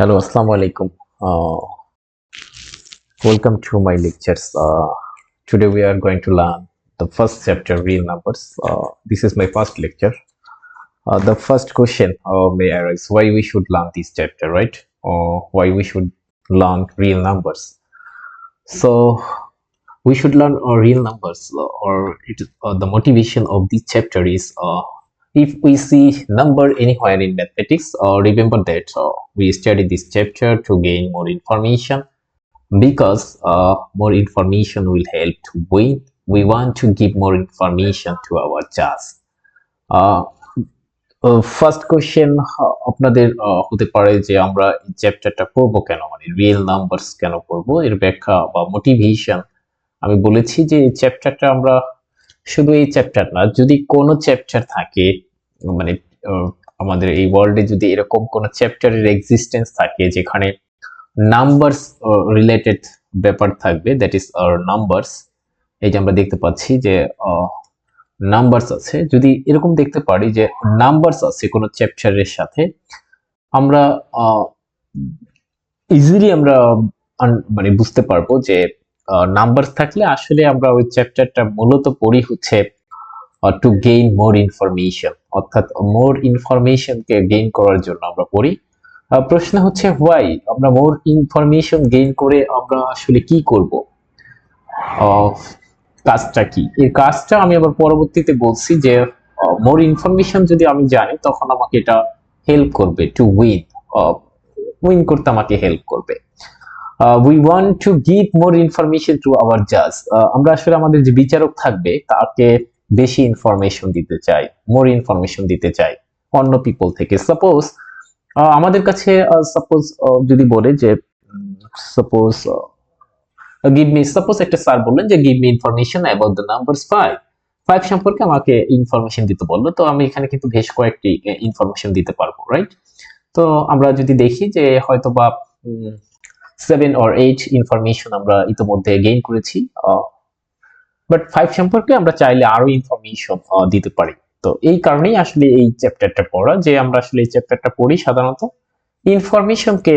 Hello, Assalamu alaikum. Welcome to my lectures. Today we are going to learn the first chapter, real numbers. This is my first lecture. The first question may arise: why we should learn this chapter, right? Or why we should learn real numbers? So we should learn real numbers, the motivation of this chapter is if we see number anywhere in mathematics, remember that we study this chapter to gain more information because more information will help to win. We want to give more information to our judge. First question আপনাদের হতে পারে যে আমরা এই চ্যাপ্টারটা পড়বো কেন, মানে রিয়েল নাম্বারস কেন পড়বো, এর ব্যাখ্যা বা মোটিভেশন আমি বলেছি যে এই চ্যাপ্টারটা আমরা শুধু এই চ্যাপ্টার না, যদি কোনো চ্যাপ্টার থাকে, মানে আমাদের এই ওয়ার্ল্ডে যদি এরকম কোনো চ্যাপ্টারের এক্সিস্টেন্স থাকে যেখানে নাম্বারস রিলেটেড ব্যাপার থাকবে, দ্যাট ইজ নাম্বারস। এই যে আমরা দেখতে পাচ্ছি যে নাম্বারস আছে, যদি এরকম দেখতে পারি যে নাম্বারস আছে কোনো চ্যাপ্টারের সাথে, আমরা ইজিলি আমরা মানে বুঝতে পারবো যে নাম্বারস থাকলে আসলে আমরা ওই চ্যাপ্টারটা মূলত পড়ি হচ্ছে টু গেইন মোর ইনফরমেশন, অর্থাৎ মোর ইনফরমেশনকে গেইন করার জন্য আমরা পড়ি। প্রশ্ন হচ্ছে হোয়াই আমরা মোর ইনফরমেশন গেইন করে আমরা আসলে কি করব, কাজটা কি? এই কাজটা আমি আবার পরবর্তীতে বলছি যে মোর ইনফরমেশন যদি আমি জানি তখন আমাকে এটা হেল্প করবে টু উইন করতে আমাকে হেল্প করবে। We want to give more information to our জাজ, আমরা আসলে আমাদের যে বিচারক থাকবে তাকে বেশি ইনফরমেশন দিতে চাই, মোর ইনফরমেশন দিতে চাই অন্য পিপল থেকে। সাপোজ আমাদের কাছে সাপোজ যদি বলে যে সাপোজ সাপোজ একটা স্যার বললেন যে give me information about the numbers 5 সম্পর্কে আমাকে ইনফরমেশন দিতে বললো, তো আমি এখানে কিন্তু বেশ কয়েকটি ইনফরমেশন দিতে পারবো, রাইট? তো আমরা যদি দেখি যে হয়তো বা 7 or 8 ইনফরমেশন আমরা ইতিমধ্যে গেইন করেছি, বাট 5 সম্পর্কে আমরা চাইলে আরো ইনফরমেশন দিতে পারি। তো এই কারণেই আসলে এই চ্যাপ্টারটা পড়া, যে আমরা আসলে এই চ্যাপ্টারটা পড়ি সাধারণত ইনফরমেশনকে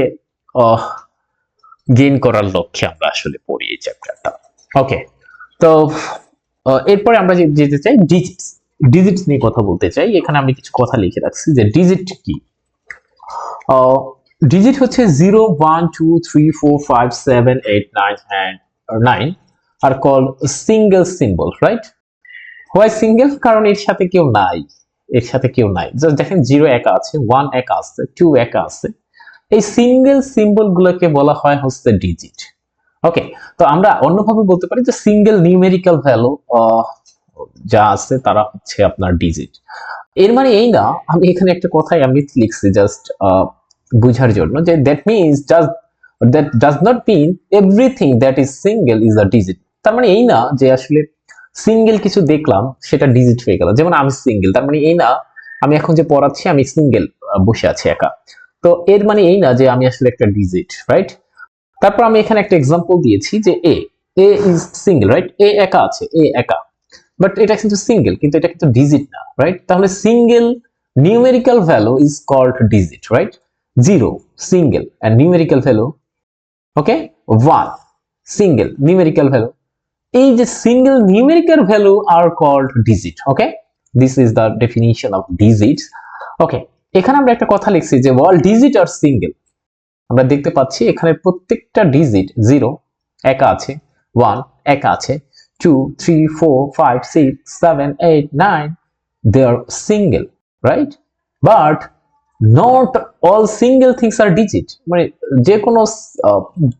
গেইন করার লক্ষ্যে আমরা আসলে পড়ি এই চ্যাপ্টারটা। ওকে, তো এরপরে আমরা যেতে চাই ডিজিটস নিয়ে কথা বলতে চাই। এখানে আমি কিছু কথা লিখে রাখছি যে ডিজিট কি। ডিজিট হচ্ছে 0, 1, 2, 3, 4, 5, 7, 8, 9 and 9 are called single symbol, right? Why single? কারণ এর সাথে কেউ নাই, জাস্ট দেখেন 0 একা আছে, 1 একা আছে, 2 একা আছে। এই সিঙ্গেল সিম্বল গুলোকে বলা হয় হচ্ছে ডিজিট। ওকে, তো আমরা অন্যভাবে বলতে পারি যে সিঙ্গেল নিউমেরিক্যাল ভ্যালু যা আছে তারা হচ্ছে আপনার ডিজিট। এর মানে এই না, আমি এখানে একটা কথাই আমি লিখছি জাস্ট বুঝার জন্য, যে that means that does not mean everything that is single is a digit। তার মানে এই না যে আসলে সিঙ্গেল কিছু দেখলাম সেটা ডিজিট হয়ে গেল। যেমন আমি সিঙ্গেল, তার মানে এই না আমি এখন যে পড়াচ্ছি আমি সিঙ্গেল বসে আছি একা, তো এর মানে এই না যে আমি আসলে একটা ডিজিট, রাইট? তারপর আমি এখানে একটা এক্সাম্পল দিয়েছি যে এ ইজ সিঙ্গেল, রাইট? এ একা আছে, এ একা, বাট এটা কিন্তু সিঙ্গেল, কিন্তু এটা কিন্তু ডিজিট না, রাইট? তাহলে single numerical value is called digit, right? 0 single and numerical value, okay, 1 single numerical value. এই যে single numerical value are called digit. Okay, this is the definition of digits. Okay, এখানে আমরা একটা কথা লিখছি যে অল ডিজিট আর single. আমরা দেখতে পাচ্ছি এখানে প্রত্যেকটা ডিজিট 0 একা আছে, 1 একা আছে, 2, 3, 4, 5, 6, 7, 8, 9 they are single, right? But not all single things are digit। মানে যে কোনো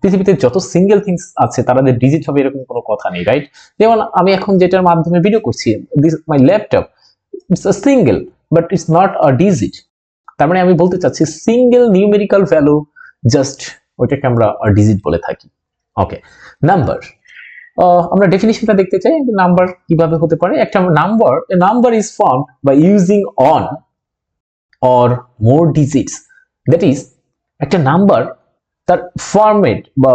পৃথিবীতে যত সিঙ্গেল থিংস আছে তারা যে ডিজিট হবে এরকম কোনো কথা নেই, রাইট? যেমন আমি এখন যেটার মাধ্যমে ভিডিও করছি, this my laptop, it's a single but it's not a digit. তার মানে আমি বলতে চাচ্ছি সিঙ্গেল নিউমেরিক্যাল ভ্যালু জাস্ট ওইটাকে আমরা ডিজিট বলে থাকি। ওকে, নাম্বার, আমরা ডেফিনিশনটা দেখতে চাই নাম্বার কিভাবে হতে পারে। একটা number is formed by using on or more digits, that is একটা নাম্বার তার ফরম্যাট বা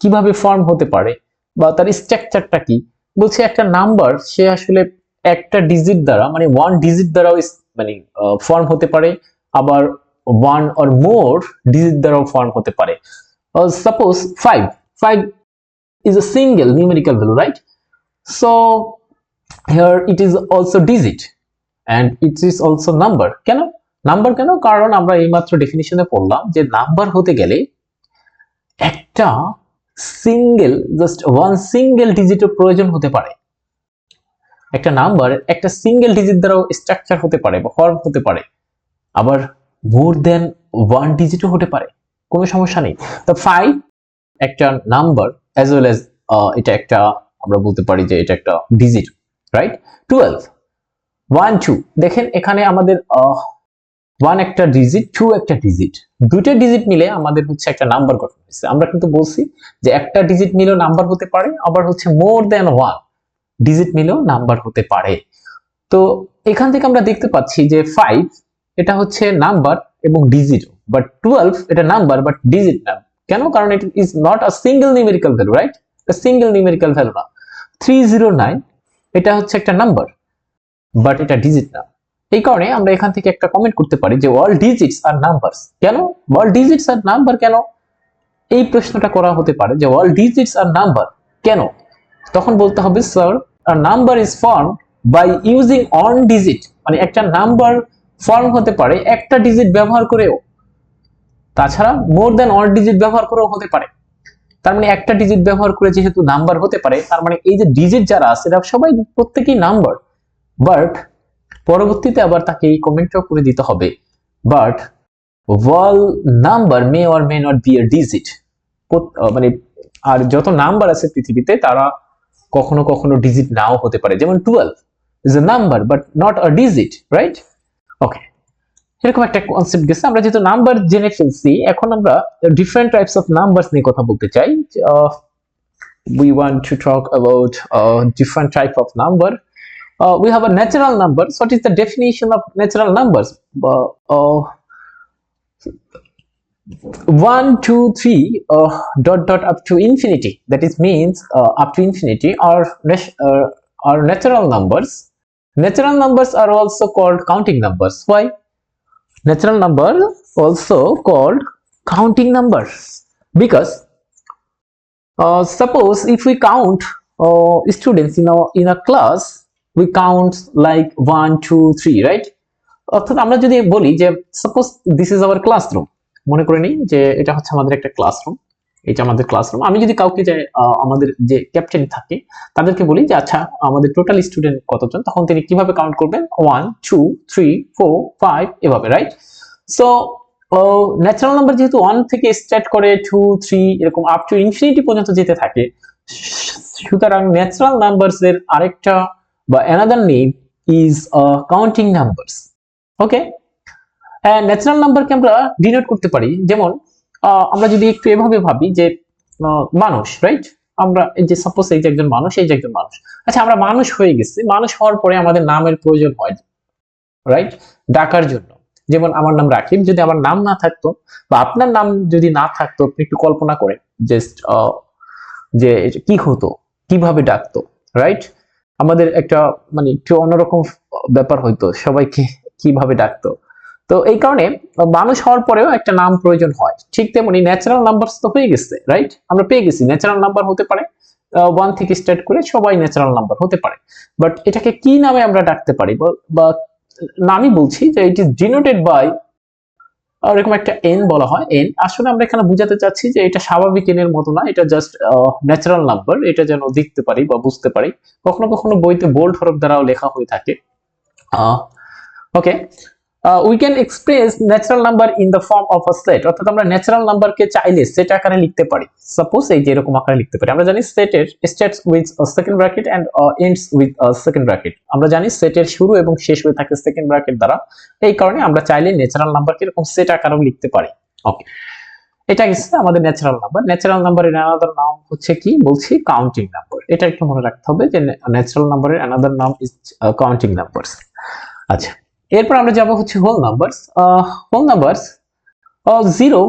কিভাবে ফর্ম হতে পারে বা তার স্ট্রাকচারটা কি, বলছে একটা নাম্বার সে আসলে একটা ডিজিট দ্বারা, মানে 1 ডিজিট দ্বারাও মানে ফর্ম হতে পারে, আবার ওয়ান অর মোর ডিজিট দ্বারাও ফর্ম হতে পারে। Suppose 5 is a single numerical value, right? So here it is also digit and it is also number. কেন নাম্বার? কেন? কারণ আমরা এইমাত্র ডেফিনিশনে পড়লাম যে নাম্বার হতে গেলে একটা সিঙ্গেল, জাস্ট ওয়ান সিঙ্গেল ডিজিটের প্রয়োজন হতে পারে। একটা নাম্বার একটা সিঙ্গেল ডিজিট দ্বারাও স্ট্রাকচার হতে পারে বা ফর্ম হতে পারে, আবার মোর দেন ওয়ান ডিজিটও হতে পারে, কোনো সমস্যা নেই। তো 5 একটা নাম্বার অ্যাজ ওয়েল অ্যাজ এটা একটা, আমরা বলতে পারি যে এটা একটা ডিজিট, রাইট? 12 1 2, দেখেন এখানে আমাদের 1 একটা ডিজিট, 2 একটা ডিজিট, দুইটা ডিজিট মিলে আমাদের হচ্ছে একটা নাম্বার গঠন হয়েছে। আমরা কিন্তু বলছি যে একটা ডিজিট মিলেও নাম্বার হতে পারে, আবার হচ্ছে মোর দেন ওয়ান ডিজিট মিলেও নাম্বার হতে পারে। তো এখান থেকে আমরা দেখতে পাচ্ছি যে 5 এটা হচ্ছে নাম্বার এবং ডিজিট, বাট 12 এটা নাম্বার বাট ডিজিট না। কেন? কারণ it is not a single numerical value, right? Single numerical value না। 309 এটা হচ্ছে একটা নাম্বার বাট এটা ডিজিট না। এই কারণে আমরা এখান থেকে একটা কমেন্ট করতে পারি যে অল ডিজিটস আর নাম্বারস। কেন অল ডিজিটস আর নাম্বার? কেন এই প্রশ্নটা করা হতে পারে যে অল ডিজিটস আর নাম্বার কেন? তখন বলতে হবে sir a number is formed by using on digit, মানে একটা নাম্বার ফর্ম হতে পারে একটা ডিজিট ব্যবহার করেও, তাছাড়া মোর দেন অন ডিজিট ব্যবহার করেও হতে পারে। তার মানে একটা ডিজিট ব্যবহার করে যেহেতু নাম্বার হতে পারে, তার মানে এই যে ডিজিট যারা আছে এরা সবাই প্রত্যেকই নাম্বার। বাট পরবর্তীতে আবার তাকে এই কমেন্টটাও করে দিতে হবে, but all number may or may not be a digit, মানে আর যত নাম্বার আছে পৃথিবীতে তারা কখনো কখনো ডিজিট নাও হতে পারে। যেমন 12 is a number but not a digit, right? ওকে, এরকম একটা কনসেপ্ট গেছে। আমরা যেহেতু নাম্বার জেনে ফেলছি, এখন আমরা ডিফারেন্ট টাইপস অফ নাম্বারস নিয়ে কথা বলতে চাই। we want to talk about different type of number. We have a natural numbers. What is the definition of natural numbers? 1 2 3 dot dot up to infinity, that is means up to infinity are natural numbers. Natural numbers are also called counting numbers. Why natural number also called counting numbers? Because suppose if we count students in a class, we count like 1 2 3, right? অর্থাৎ আমরা যদি বলি যে suppose this is our classroom, মনে করে নিই যে এটা হচ্ছে আমাদের একটা ক্লাসরুম, এটা আমাদের ক্লাসরুম। আমি যদি কাউকে যে আমাদের যে ক্যাপ্টেন থাকে তাদেরকে বলি যে আচ্ছা আমাদের টোটাল স্টুডেন্ট কতজন, তখন তিনি কিভাবে কাউন্ট করবেন? 1 2 3 4 5 এভাবে, রাইট? সো ন্যাচারাল নাম্বার যেহেতু 1 থেকে স্টার্ট করে 2 3 এরকম আপ টু ইনফিনিটি পর্যন্ত যেতে থাকে, সুতরাং ন্যাচারাল নাম্বারস এর আরেকটা বা another name is counting numbers. Okay, natural নাম্বারকে আমরা ডিনোট করতে পারি। যেমন আমরা যদি একটু এভাবে ভাবি যে মানুষ, রাইট? আমরা এই যে সাপোজ এই যে একজন মানুষ, এই যে একজন মানুষ, আচ্ছা আমরা মানুষ হয়ে গেছি, মানুষ হওয়ার পরে আমাদের নামের প্রয়োজন হয়, রাইট? ডাকার জন্য। যেমন আমার নাম রাকিব, যদি আমার নাম না থাকতো বা আপনার নাম যদি না থাকতো, আপনি একটু কল্পনা করেন জাস্ট যে কি হতো, কিভাবে ডাকতো, রাইট? আমাদের একটা মানে একটু অন্যরকম ব্যাপার হইতো, সবাইকে কিভাবে ডাকতো। তো এই কারণে মানুষ হওয়ার পরেও একটা নাম প্রয়োজন হয়। ঠিক তেমনি ন্যাচারাল নাম্বার তো হয়ে গেছে, রাইট? আমরা পেয়ে গেছি ন্যাচারাল নাম্বার হতে পারে 1 থেকে স্টার্ট করে সবাই ন্যাচারাল নাম্বার হতে পারে। বাট এটাকে কি নামে আমরা ডাকতে পারি? বা নামই বলছি যে ইট ইজ ডিনোটেড বাই এরকম একটা এন বলা হয়, এন। আসলে আমরা এখানে বুঝাতে চাচ্ছি যে এটা স্বাভাবিক এনের মতো না, এটা জাস্ট ন্যাচারাল নাম্বার, এটা যেন দেখতে পারি বা বুঝতে পারি। কখনো কখনো বইতে বোল্ড হরফ দ্বারাও লেখা হয়ে থাকে। ওকে, we can express natural number in the form of a set, অর্থাৎ আমরা ন্যাচারাল নাম্বারকে চাইলে সেট আকারে লিখতে পারি। সাপোজ এই যে এরকম আকারে লিখতে পারি। আমরা জানি সেটের starts with second bracket and ends with second bracket. আমরা জানি সেটের শুরু এবং শেষ হয়ে থাকে সেকেন্ড ব্র্যাকেট দ্বারা। এই কারণে আমরা চাইলে ন্যাচারাল নাম্বারকে এরকম সেট আকারেও লিখতে পারি। ওকে, এটা হচ্ছে আমাদের ন্যাচারাল নাম্বার। ন্যাচারাল নাম্বারের অ্যানাদার নাম হচ্ছে কি বলছি? Counting number. এটা একটু মনে রাখতে হবে যে ন্যাচারাল নাম্বারের অ্যানাদার নাম ইজ কাউন্টিং নাম্বারস। আচ্ছা, এরপর আমরা যাব হচ্ছে whole numbers. Whole numbers 0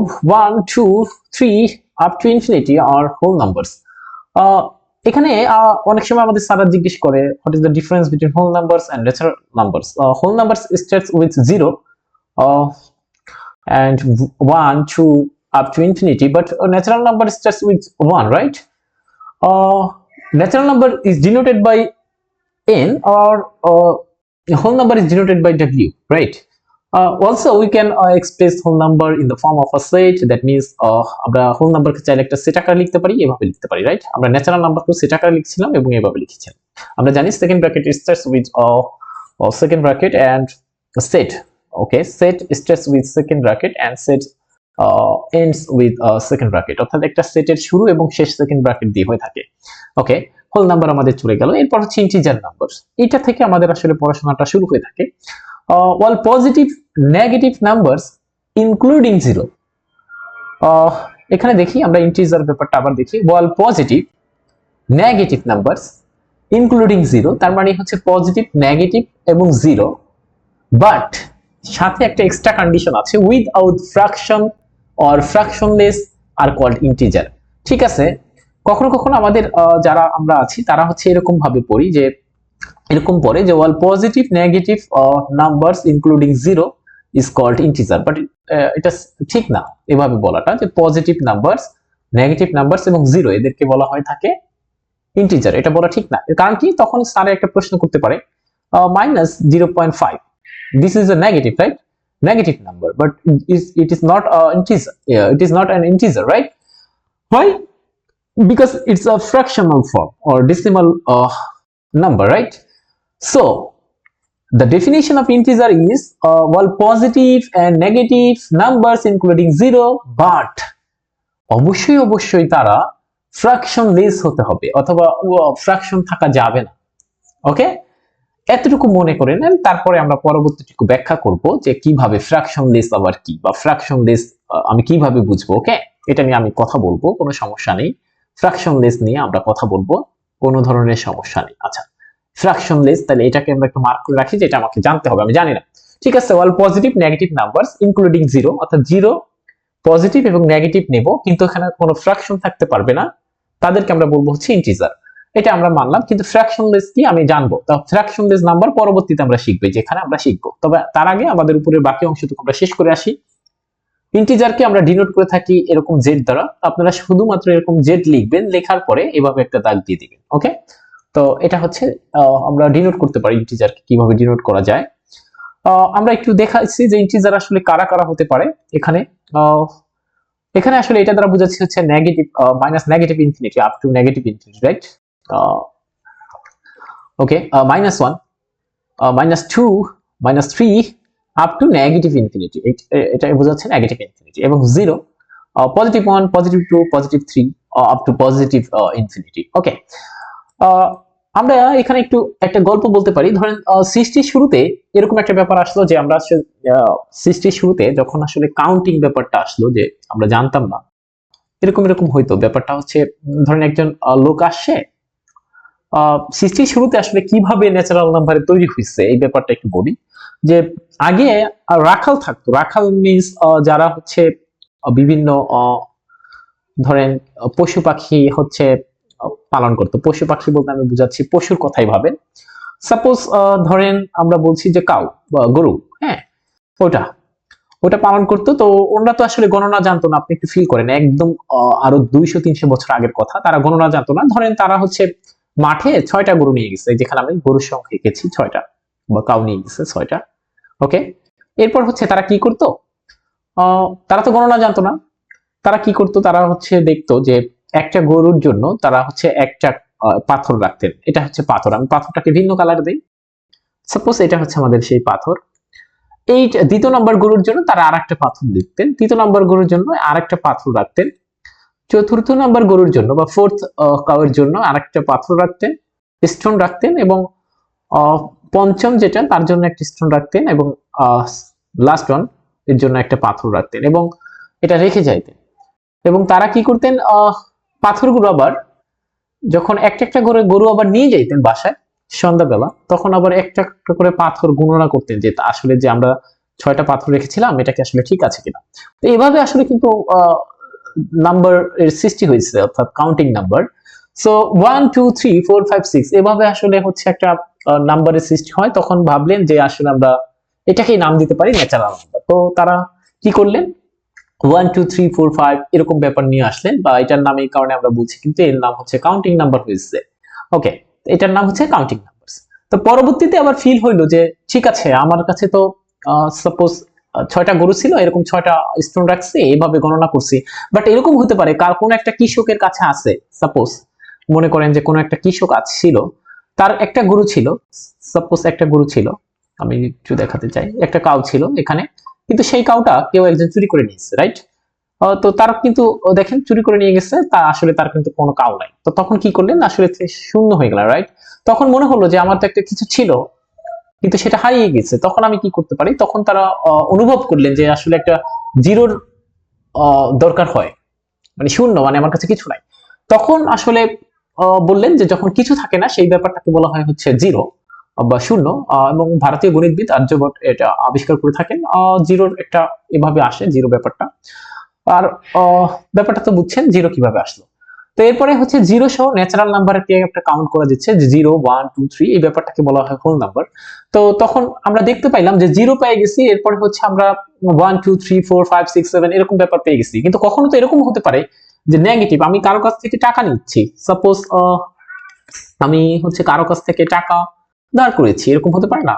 1 2 3 up to infinity আর হোল নাম্বারস। এখানে অনেক সময় আমাদের স্যার জিজ্ঞেস করে what is the difference between whole numbers and natural numbers. Whole numbers starts with 0 and 1 2 up to infinity, but a natural number starts with 1, right? Natural number is denoted by n, or a whole number is denoted by w, right? Also we can express whole number in the form of a set. That means আমরা whole number কে চাইলে একটা set আকারে লিখতে পারি, এভাবে লিখতে পারি, right? আমরা ন্যাচারাল নাম্বারকে সেট আকারে লিখছিলাম এবং এভাবে লিখেছিলাম। আমরা জানি second bracket starts with second bracket and set. Okay, set starts with second bracket and set ends with second bracket, অর্থাৎ একটা সেটের শুরু এবং শেষ সেকেন্ড ব্র্যাকেট দিয়ে হয়ে থাকে। ওকে, হোল নাম্বার আমাদের চলে গেল। এরপর হচ্ছে ইন্টিজার নাম্বার। এটা থেকে আমাদের আসলে পড়াশোনাটা শুরু হয়ে থাকে। while positive negative numbers including 0, এখানে দেখি আমরা ইন্টিজার ব্যাপারটা আবার দেখি। while positive negative numbers including 0, তার মানে হচ্ছে পজিটিভ নেগেটিভ এবং 0, বাট সাথে একটা এক্সট্রা কন্ডিশন আছে, without fraction or fractionless are called integer. ঠিক আছে, কখনো কখনো আমাদের যারা আমরা আছি তারা হচ্ছে এরকম ভাবে পড়ি, যে এরকম পড়ে যে while positive negative numbers including 0 is called integer, but এটা ঠিক না এভাবে বলাটা, যে পজিটিভ নাম্বারস নেগেটিভ নাম্বারস এবং 0 এদেরকে বলা হয় থাকে ইন্টিজার। এটা বলা ঠিক না। কারণ কি, তখন স্যারে একটা প্রশ্ন করতে পারে -0.5, this is a negative, right? Negative number, but it is not an integer. Yeah, it is not an integer, right? Why? Because it's a fractional form or decimal number, right? So the definition of integer is while positive and negative numbers including 0, but অবশ্যই তারা ফ্র্যাকশনলেস হতে হবে, অথবা fraction থাকা যাবে না। ওকে, এতটুকু মনে করে নেন, তারপরে আমরা পরবর্তীটুকু ব্যাখ্যা করব যে কিভাবে ফ্র্যাকশনলেস আবার কি, বা ফ্র্যাকশনলেস আমি কিভাবে বুঝবো। ওকে, এটা নিয়ে আমি কথা বলবো, কোনো সমস্যা নেই। ফ্র্যাকশনলেস নিয়ে আমরা কথা বলবো, কোনো ধরনের সমস্যা নেই। আচ্ছা, ফ্র্যাকশনলেস, তাহলে এটাকে আমরা একটু মার্ক করে রাখি, যে এটা আমাকে জানতে হবে, আমি জানি না। ঠিক আছে, all positive negative numbers including 0, অর্থাৎ 0 পজিটিভ এবং নেগেটিভ নেব, কিন্তু এখানে কোনো ফ্র্যাকশন থাকতে পারবে না, তাদেরকে আমরা বলবো হচ্ছে ইন্টিজার। এটা আমরা মানলাম, কিন্তু ফ্র্যাকশনলেস কি আমি জানবো। তো ফ্র্যাকশনলেস নাম্বার পরবর্তীতে আমরা শিখবো, যেখানে আমরা শিখবো। তবে তার আগে আমাদের উপরের বাকি অংশটুকু আমরা শেষ করে আসি। ইন্টিজারকে আমরা ডিনোট করে থাকি এরকম জেড দ্বারা। আপনারা শুধুমাত্র এরকম জেড লিখবেন, লেখার পরে এভাবে একটা দাগ দিয়ে দিবেন। ওকে, তো এটা হচ্ছে আমরা ডিনোট করতে পারি ইন্টিজারকে, কিভাবে ডিনোট করা যায়। আমরা একটু দেখাচ্ছি যে ইন্টিজার আসলে কারা কারা হতে পারে। এখানে আসলে এটা দ্বারা বোঝাচ্ছি হচ্ছে negative, minus negative infinity up to negative infinity, right? Okay, -1, -2, -3 up two negative infinity, এটা বোঝাচ্ছে নেগেটিভ ইনফিনিটি, এবং 0, +1, +2, +3 আপ টু পজিটিভ ইনফিনিটি। ওকে, আমরা এখানে একটু একটা গল্প বলতে পারি। ধরেন সৃষ্টির শুরুতে এরকম একটা ব্যাপার আসলো, যে আমরা সৃষ্টির শুরুতে যখন আসলে কাউন্টিং ব্যাপারটা আসলো, যে আমরা জানতাম না, এরকম হয়তো ব্যাপারটা হচ্ছে, ধরেন একজন লোক আসছে, সৃষ্টির শুরুতে আসলে কিভাবে ন্যাচারাল নাম্বারে তৈরি হয়েছে এই ব্যাপারটা একটু বলি। যে আগে রাখাল থাকতো। রাখাল মিন্স যারা হচ্ছে বিভিন্ন ধরেন পশু পাখি হচ্ছে পালন করতো। পশু পাখি বলতে আমি বুঝাচ্ছি পশুর কথাই ভাবেন। সাপোজ ধরেন আমরা বলছি যে কাউ বা গরু, হ্যাঁ, ওটা পালন করতো। তো ওনারা তো আসলে গণনা জানতো না, আপনি একটু ফিল করেন, একদম আরো 200-300 বছর আগের কথা। তারা গণনা জানতো না। ধরেন তারা হচ্ছে মাঠে 6টা গরু নিয়ে গেছে, যেখানে আমি গরুর সংখ্যা এঁকেছি 6টা, বা কাউ নিয়ে গেছে 6টা। ওকে, এরপর হচ্ছে তারা কি করতো, তারা তো গণনা জানতো না। তারা কি করতো, তারা হচ্ছে দেখতো যে একটা গরুর জন্য তারা হচ্ছে একটা পাথর রাখতেন। এটা হচ্ছে পাথর, আমি পাথরটাকে ভিন্ন কালার দিই। সাপোজ এটা হচ্ছে আমাদের সেই পাথর। এই দ্বিতীয় নম্বর গরুর জন্য তারা আরেকটা পাথর দিতেন, তৃতীয় নম্বর গরুর জন্য আরেকটা পাথর রাখতেন, চতুর্থ নম্বর গরুর জন্য বা ফোর্থ কাউয়ের জন্য আরেকটা পাথর রাখতেন, স্টোন রাখতেন, এবং পঞ্চম যেটা তার জন্য একটা স্টোন রাখতেন, এবং লাস্ট ওয়ান এর জন্য একটা পাথর রাখতেন, এবং এটা রেখে যাইতেন। এবং তারা কি করতেন, পাথরগুলো আবার যখন একটা একটা করে গরু আবার নিয়ে যাইতেন বাসায় সন্ধ্যাবেলা, তখন আবার একটা একটা করে পাথর গণনা করতেন, যে আসলে যে আমরা 6টা পাথর রেখেছিলাম এটা কি আসলে ঠিক আছে কিনা। তো এইভাবে আসলে কিন্তু নাম্বার এর সৃষ্টি হয়েছে, অর্থাৎ কাউন্টিং নাম্বার। সো 1 2 3 4 5 6 এভাবে আসলে হচ্ছে একটা নাম্বারের সৃষ্টি হয়। তখন ভাবলেন যে আসলে আমরা এটাকেই নাম দিতে পারি ন্যাচারাল নাম্বার। তো তারা কি করলেন 1 2 3 4 5 এরকম ব্যাপার নিয়ে আসলেন, বা এটার নাম এই কারণে আমরা বলছি, কিন্তু এর নাম হচ্ছে কাউন্টিং নাম্বার হয়েছে। ওকে, এটার নাম হচ্ছে কাউন্টিং নাম্বার। তো পরবর্তীতে আবার ফিল হইলো যে ঠিক আছে, আমার কাছে তো সাপোজ 6টা গরু ছিল, এরকম 6টা স্টোন রাখছি, এইভাবে গণনা করছি। বাট এরকম হতে পারে কার কোন একটা কৃষকের কাছে আছে, সাপোজ মনে করেন যে কোন একটা কৃষক ছিল, তার একটা গরু ছিল, সাপোজ একটা গরু ছিল, আমি একটু দেখাতে চাই, একটা কাউ ছিল এখানে, কিন্তু সেই কাউটা কেউ একজন চুরি করে নিয়েছে, রাইট? তো তার কিন্তু দেখেন চুরি করে নিয়ে গেছে, তা আসলে তার কিন্তু কোনো কাউ নাই। তো তখন কি করলেন, আসলে শূন্য হয়ে গেল, রাইট? তখন মনে হলো যে আমার তো একটা কিছু ছিল, কিন্তু সেটা হারিয়ে গেছে, তখন আমি কি করতে পারি, তখন তারা অনুভব করলেন যে আসলে একটা জিরোর দরকার হয়, মানে শূন্য, মানে আমার কাছে কিছু নাই। তখন আসলে বললেন যে যখন কিছু থাকে না সেই ব্যাপারটাকে বলা হয় হচ্ছে জিরো বা শূন্য। এবং ভারতীয় গণিতবিদ আর্যভট্ট এটা আবিষ্কার করে থাকেন। জিরোর একটা এভাবে আসে জিরো ব্যাপারটা। আর ব্যাপারটা তো বুঝছেন জিরো কিভাবে আসলো। তো এরপরে হচ্ছে জিরো সহ ন্যাচারাল নাম্বারকে একটা কাউন্ট করা যাচ্ছে, যে 0 1 2 3 এই ব্যাপারটাকে বলা হয় হোল নাম্বার। তো তখন আমরা দেখতে পাইলাম যে জিরো পেয়ে গেছি, এরপরে হচ্ছে আমরা 1 2 3 4 5 6 7 এরকম ব্যাপার পেয়ে গেছি। কিন্তু কখনো তো এরকম হতে পারে যে নেগেটিভ, আমি কারো কাছ থেকে টাকা নিচ্ছি, সাপোজ আমি হচ্ছে কারো কাছ থেকে টাকা ধার করেছি, এরকম হতে পারে না?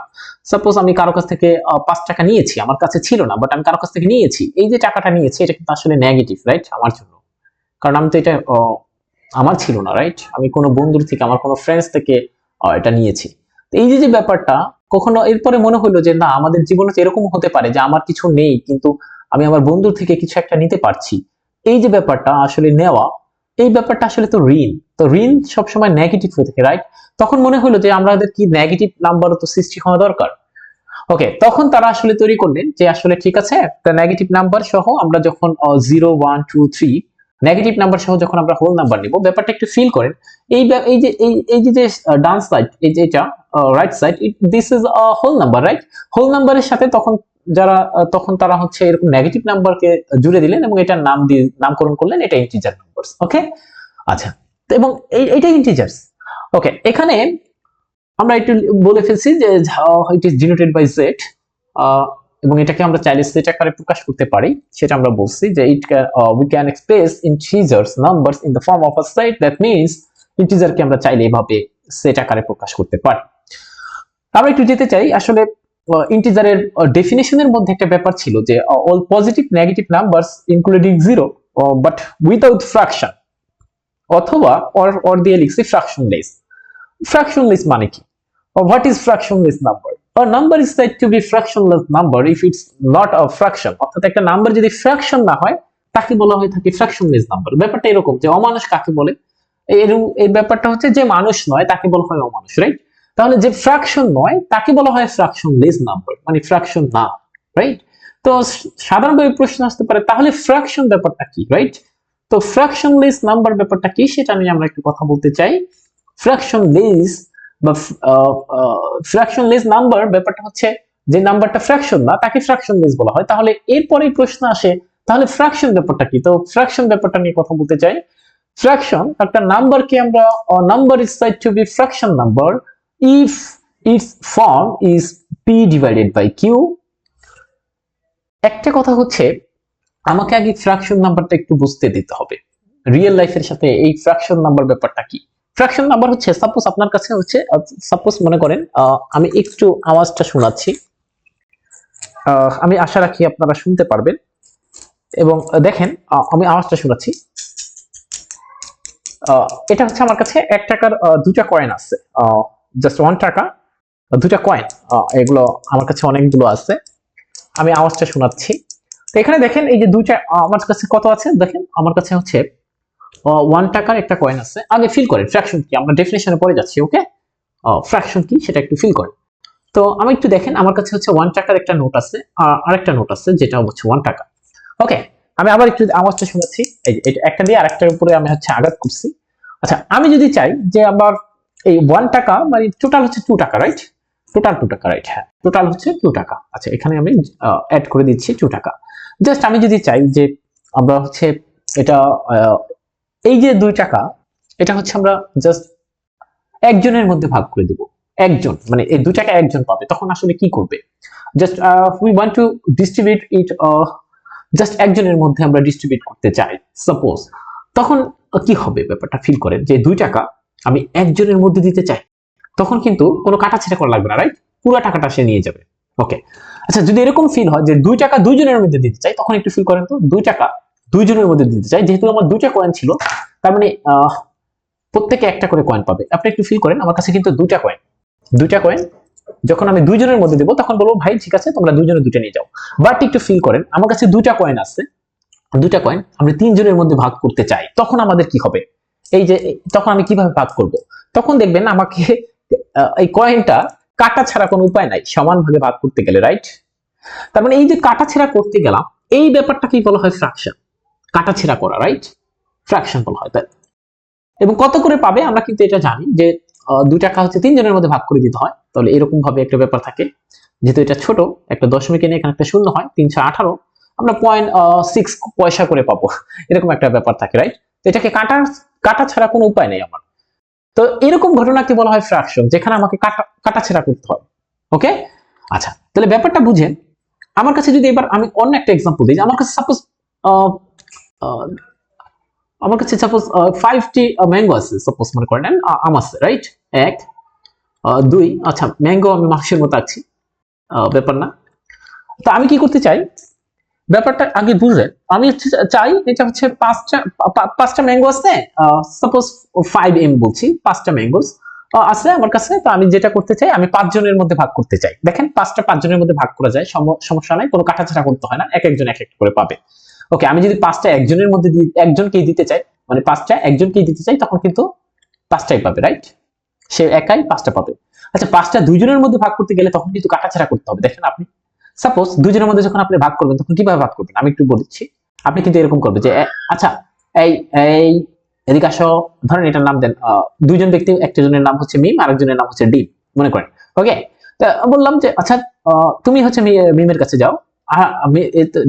সাপোজ আমি কারো কাছ থেকে 5 টাকা নিয়েছি, আমার কাছে ছিল না, বাট আমি কারো কাছ থেকে নিয়েছি, এই যে টাকাটা নিয়েছি এটা কিন্তু আসলে নেগেটিভ, রাইট, আমার জন্য, কারণ আমি তো এটা আমার ছিল না, রাইট? আমি কোনো বন্ধুর থেকে, আমার কোনো ফ্রেন্ডস থেকে এটা নিয়েছি। এই যে যে ব্যাপারটা, কখনো এরপরে মনে হলো যে না, আমাদের জীবনে তো এরকম হতে পারে যে আমার কিছু নেই, কিন্তু আমি আমার বন্ধুর থেকে কিছু একটা নিতে পারছি। এই যে ব্যাপারটা আসলে নেওয়া, এই ব্যাপারটা আসলে তো ঋণ। তো ঋণ সবসময় নেগেটিভ হয়ে থাকে, রাইট? তখন মনে হলো যে আমাদের কি নেগেটিভ নাম্বারও তো সৃষ্টি হওয়া দরকার। ওকে, তখন তারা আসলে তৈরি করলেন যে আসলে ঠিক আছে, একটা নেগেটিভ নাম্বার সহ আমরা যখন 0 1 2 3 নেগেটিভ নাম্বার সহ যখন আমরা হোল নাম্বার নিব, ব্যাপারটা একটু ফিল করেন। এই যে ডান সাইড, এই যে এটা right side, this is a whole number, right? Whole নাম্বারের সাথে তখন যারা তখন তারা হচ্ছে এরকম নেগেটিভ নাম্বারকে জুড়ে দিলেন এবং এটার নাম দিয়ে নামকরণ করলেন, এটা ইন্টিজার নাম্বারস। ওকে, আচ্ছা, এবং এইটা ইন্টিজার্স। ওকে, এখানে আমরা একটু বলে ফেলছি যে it is denoted by z, এবং এটাকে আমরা চাইলে সেট আকারে প্রকাশ করতে পারি, সেটা আমরা বলছি যে it we can express integers numbers in the form of a set, that means ইন্টিজারকে আমরা চাইলে এভাবে সেট আকারে প্রকাশ করতে পারি। আমরা একটু যেতে চাই আসলে ইন্টিজারের ডেফিনিশনের মধ্যে একটা ব্যাপার ছিল যে all positive negative numbers including zero but without fraction, অথবা অর দিয়ে লিখছি ফ্র্যাকশনলেস। ফ্র্যাকশনলেস মানে কি? Or what is fractionless number? A number is said to be fractionless number if it's not a fraction. অর্থাৎ একটা নাম্বার যদি ফ্র্যাকশন না হয় তাকে বলা হয় থাকে fractionless number। ব্যাপারটা এরকম যে অমানুষ কাকে বলে, এই ব্যাপারটা হচ্ছে যে মানুষ নয় তাকে বলা হয় অমানুষ, রাইট? তাহলে যে ফ্র্যাকশন নয় তাকে বলা হয় fractionless number, মানে ফ্র্যাকশন না, রাইট? তো সাধারণভাবে প্রশ্ন আসতে পারে তাহলে ফ্র্যাকশন ব্যাপারটা কি, রাইট? তো ফ্র্যাকশনলেস নাম্বার ব্যাপারটা কি সেটা নিয়ে আমরা একটু কথা বলতে চাই। ফ্র্যাকশনলেস বা ফ্র্যাকশনলেস নাম্বার ব্যাপারটা হচ্ছে যে নাম্বারটা ফ্র্যাকশন না তাকে ফ্র্যাকশনলেস বলা হয়। তাহলে এরপরেই প্রশ্ন আসে তাহলে ফ্র্যাকশন ব্যাপারটা কি? তো ফ্র্যাকশন ব্যাপারটা নিয়ে কথা বলতে চাই। ফ্র্যাকশন একটা নাম্বারকে আমরা number is side to be fraction number if its form is p divided by q। একটা কথা হচ্ছে আমাকে আগে ফ্র্যাকশন নাম্বারটা একটু বুঝতে দিতে হবে, রিয়েল লাইফের সাথে এই ফ্র্যাকশন নাম্বার ব্যাপারটা কি। ফ্র্যাকশন নাম্বার হচ্ছে সাপোজ আপনার কাছে হচ্ছে, সাপোজ মনে করেন আমি একটু আওয়াজটা শোনাচ্ছি, আমি আশা রাখি আপনারা শুনতে পারবেন, এবং দেখেন আমি আওয়াজটা শোনাচ্ছি। এটা হচ্ছে আমার কাছে 1 টাকার 2টা কয়েন আছে, জাস্ট 1 টাকা 2টা কয়েন, এগুলো আমার কাছে অনেকগুলো আছে, আমি আওয়াজটা শোনাচ্ছি। তো এখানে দেখেন এই যে 2টা আমার কাছে কত আছে, দেখেন আমার কাছে হচ্ছে 1 টাকার একটা কয়েন আছে। আগে ফিল করেন ফ্র্যাকশন কি, আমরা ডেফিনিশনে পড়ে যাচ্ছি। ওকে, ফ্র্যাকশন কি সেটা একটু ফিল করেন। তো আমি একটু দেখেন আমার কাছে হচ্ছে 1 টাকার একটা নোট আছে, আর একটা নোট আছে যেটা হচ্ছে 1 টাকা। ওকে, আমি আবার একটু আওয়াজটা শোনাচ্ছি, এই যে এটা একটা দিয়ে আরেকটার উপরে আমি হচ্ছে আঘাত করছি। আচ্ছা, আমি যদি চাই যে আবার এই 1 টাকা মানে টোটাল হচ্ছে 2 টাকা, রাইট? টোটাল 2 টাকা, রাইট? হ্যাঁ, টোটাল হচ্ছে 2 টাকা। আচ্ছা, এখানে আমি অ্যাড করে দিচ্ছি 2 টাকা। জাস্ট আমি যদি চাই যে আমরা হচ্ছে এটা এই যে 2 টাকা, এটা হচ্ছে আমরা জাস্ট একজনের মধ্যে ভাগ করে দেব, একজন, মানে এই 2 টাকা একজন পাবে, তখন আসলে কি করবে? Just we want to distribute it just একজনের মধ্যে আমরা ডিস্ট্রিবিউট করতে চাই সাপোজ, তখন কি হবে ব্যাপারটা ফিল করেন যে 2 টাকা আমি একজনের মধ্যে দিতে চাই, তখন কিন্তু কোনো কাটাছেঁড়া করা লাগবে না, রাইট? পুরো টাকাটা সে নিয়ে যাবে। ওকে, আচ্ছা যদি এরকম ফিল হয় যে 2 টাকা দুইজনের মধ্যে দিতে চাই, তখন একটু ফিল করেন তো 2 টাকা দুইজনের মধ্যে দিতে চাই, যেহেতু আমার 2টা কয়েন ছিল, তার মানে প্রত্যেকে একটা করে কয়েন পাবে। আপনি একটু ফিল করেন আমার কাছে কিন্তু 2টা কয়েন যখন আমি দুইজনের মধ্যে দেবো তখন বলবো ভাই ঠিক আছে তোমরা দুইজনে দুটো নিয়ে যাও। বাট একটু ফিল করেন আমার কাছে 2টা কয়েন আছে, 2টা কয়েন আমি 3 জনের মধ্যে ভাগ করতে চাই, তখন আমাদের কি হবে? এই যে তখন আমি কিভাবে ভাগ করব? তখন দেখবেন আমাকে এই কয়েনটা কাটা ছাড়া কোনো উপায় নাই সমান ভাগে ভাগ করতে গেলে, রাইট? তার মানে এই যে কাটা ছেঁড়া করতে গেলাম, এই ব্যাপারটাকেই বলা হয় ফ্র্যাকশন। কাটা ছেঁড়া করা, রাইট? ফ্র্যাকশন বলা হয় তাই। এবং কত করে পাবে আমরা কিন্তু এটা জানি যে 2 টাকা হচ্ছে 3 জনের মধ্যে ভাগ করে দিতে হয়, তাহলে এরকম ভাবে একটা ব্যাপার থাকে। যেহেতু এটা ছোট একটা দশমিক এনে এখানে একটা শূন্য হয়, 318 আমরা 0.6 পয়সা করে পাবো, এরকম একটা ব্যাপার থাকে, রাইট? তো এটাকে কাটা ছাড়া কোনো উপায় নেই আমার। তো এরকম ঘটনাকে বলা হয় ফ্র্যাকশন, যেখানে আমাকে কাটা ছেঁড়া করতে হয়। ওকে, আচ্ছা তাহলে ব্যাপারটা বুঝেন। আমার কাছে যদি এবার আমি অন্য একটা এক্সাম্পল দিই, আমার কাছে সাপোজ আমার কাছে সাপোজ 5টি ম্যাঙ্গো আছে, সাপোজ মনে করেন আম আছে, রাইট? 1 2, আচ্ছা ম্যাঙ্গো আমি মানুষের মতো আছি, ব্যাপার না। তো আমি কি করতে চাই ব্যাপারটা আগে বুঝেন। আমি চাই এটা হচ্ছে পাঁচটা ম্যাঙ্গো আছে, সাপোজ 5M বলছি, 5টা ম্যাঙ্গোস আছে আমার কাছে। তো আমি যেটা করতে চাই আমি 5 জনের মধ্যে ভাগ করতে চাই। দেখেন 5 জনের মধ্যে ভাগ করা যায়, সমস্যা নাই, কোনো কাটাছেঁড়া করতে হয় না, এক একজন এক একটা করে পাবে। ওকে, আমি যদি 5টা একজনের মধ্যে একজনকেই দিতে চাই, মানে 5টা একজনকেই দিতে চাই, তখন কিন্তু 5টাই পাবে, রাইট? সে একাই 5টা পাবে। আচ্ছা 5টা দুইজনের মধ্যে ভাগ করতে গেলে তখন কিন্তু কাটাছেঁড়া করতে হবে। দেখেন আপনি সাপোজ দুইজনের মধ্যে যখন আপনি ভাগ করবেন তখন কিভাবে ভাগ করবেন আমি একটু বলছি। আপনি কিন্তু এরকম করবেন যে আচ্ছা এই এই এদিকে আসো, ধরেন এটার নাম দেন, দুইজন ব্যক্তি, একটা জনের নাম হচ্ছে মিম, আরেকজনের নাম হচ্ছে ডিম মনে করেন। ওকে, বললাম যে আচ্ছা তুমি হচ্ছে মিমের কাছে যাও, আমি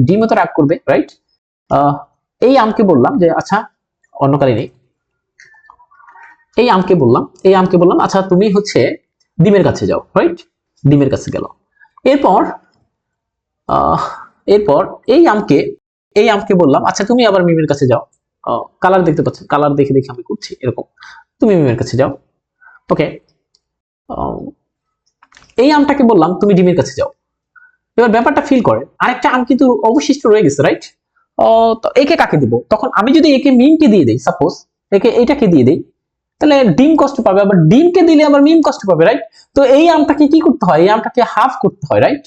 ডিমও তো রাগ করবে, রাইট? এই আমকে বললাম যে আচ্ছা অন্য কালি নেই, এই আমকে বললাম আচ্ছা তুমি হচ্ছে ডিমের কাছে যাও, রাইট? ডিমের কাছে গেল। এরপর এরপর এই আমকে বললাম আচ্ছা তুমি আবার মিমের কাছে যাও, কালার দেখতে পাচ্ছ, কালার দেখে দেখে আমি করছি এরকম, তুমি মিমের কাছে যাও। ওকে, এই আমটাকে বললাম তুমি ডিমের কাছে যাও। এবার ব্যাপারটা ফিল করে আরেকটা আম কিন্তু অবশিষ্ট রয়ে গেছে, রাইট? তো একে কাকে দিব? তখন আমি যদি একে মিমকে দিয়ে দেই, সাপোজ একে এইটাকে দিয়ে দেই, তাহলে ডিম কষ্ট পাবে, আবার ডিমকে দিলে আবার মিম কষ্ট পাবে, রাইট? তো এই আমটাকে কি করতে হয়? এই আমটাকে হাফ করতে হয়, রাইট?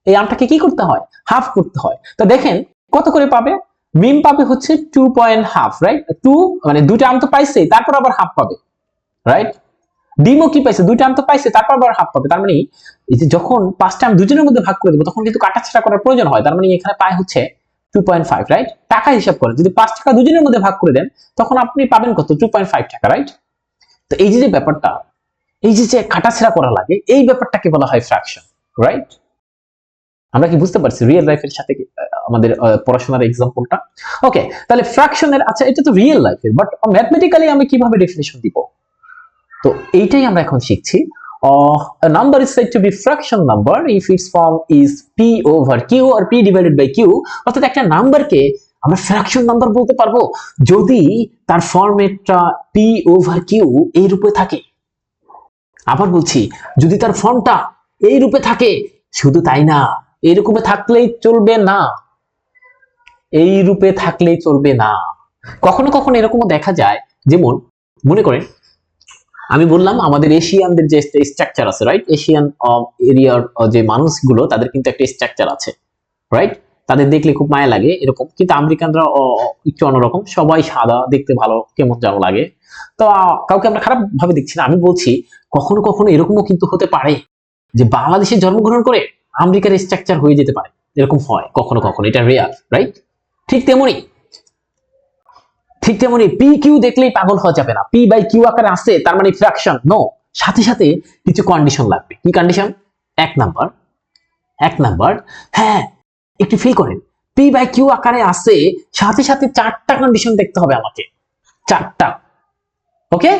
এই আমটাকে কি করতে হয়? হাফ করতে হয়। তো দেখেন কত করে পাবে? মিম পাবে হচ্ছে 2.5, রাইট? 2 মানে 2টা আম তো পাইছে, তারপর আবার হাফ পাবে, রাইট? ডিমও কি পাইছে? 2টা আম তো পাইছে, তারপর আবার হাফ পাবে। তার মানে এই যে যখন 5টা আম দুজনের মধ্যে ভাগ করে দেবো তখন কিন্তু কাটাছেঁড়া করার প্রয়োজন হয়। তার মানে এখানে পায় হচ্ছে 2.5, রাইট? টাকা হিসাব করে যদি 5 টাকা দুজনের মধ্যে ভাগ করে দেন তখন আপনি পাবেন কত? 2.5 টাকা, রাইট? তো এই যে ব্যাপারটা, এই যে কাটাছেঁড়া করা লাগে, এই ব্যাপারটাকে বলা হয় ফ্র্যাকশন, রাইট? আমরা কি বুঝতে পারছি রিয়েল লাইফের সাথে আমাদের পড়াশোনার এক্সাম্পলটা? ওকে, তাহলে ফ্র্যাকশনের, আচ্ছা এটা তো রিয়েল লাইফের, বাট ম্যাথমেটিক্যালি আমি কিভাবে ডেফিনিশন দিব? তো এইটাই আমরা এখন শিখছি। A number is said to be fraction number if its form is p over q or p divided by q, অর্থাৎ একটা নাম্বারকে আমরা ফ্র্যাকশন নাম্বার বলতে পারবো যদি তার ফরম্যাটটা p over q এই রূপে থাকে। আবার বলছি, যদি তার ফর্মটা এই রূপে থাকে, শুধু তাই না, এরকমে থাকলেই চলবে না, এই রূপে থাকলেই চলবে না। কখনো কখনো এরকমও দেখা যায়, যেমন মনে করেন আমি বললাম আমাদের এশিয়ানদের যে স্ট্রাকচার আছে, রাইট? এশিয়ান এরিয়ার যে মানুষগুলো তাদের কিন্তু একটা স্ট্রাকচার আছে, রাইট? তাদের দেখলে খুব মায়া লাগে এরকম, কিন্তু আমেরিকানরা একটু অন্যরকম, সবাই সাদা, দেখতে ভালো কেমন যেন লাগে। তো কাউকে আমরা খারাপ ভাবে দেখছি না, আমি বলছি কখনো কখনো এরকমও কিন্তু হতে পারে যে বাংলাদেশে জন্মগ্রহণ করে আমেরিকার স্ট্রাকচার হয়ে যেতে পারে, এরকম হয় কখনো কখনো, এটা রেয়ার, রাইট? ঠিক তেমনি পি কিউ দেখলেই পাগল হওয়া যাবে না, পি বাই কিউ আকারে আসে তার মানে ফ্র্যাকশন নো, সাথে সাথে কিছু কন্ডিশন লাগবে। কি কন্ডিশন? এক নাম্বার, হ্যাঁ একটু ফিল করেন, পি বাই কিউ আকারে আসে, সাথে সাথে 4টা কন্ডিশন দেখতে হবে আমাকে, 4টা। ওকে,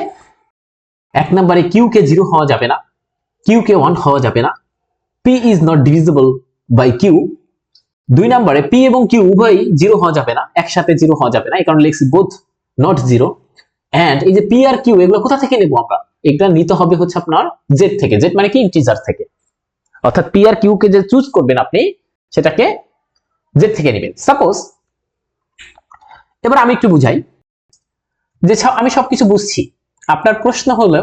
এক নম্বরে কিউ কে 0 হওয়া যাবে না, কিউ কে 1 হওয়া যাবে না, p is not divisible by q, 2 নম্বরে পি এবং কিউ উভয়ই জিরো হওয়া যাবে না, একসাথে জিরো হওয়া যাবে না, এই কারণে লিখছি বোথ নট জিরো। এন্ড এই যে পি আর কিউ এগুলো কোথা থেকে নেব আমরা? এটা নিতে হবে হচ্ছে আপনার জেড থেকে। জেড মানে কি? ইন্টিজার থেকে। অর্থাৎ পি আর কিউ কে যে চুজ করবেন আপনি সেটাকে জেড থেকে নেবেন। সাপোজ এবার আমি একটু বুঝাই যে আমি সবকিছু বুঝছি, আপনার প্রশ্ন হলো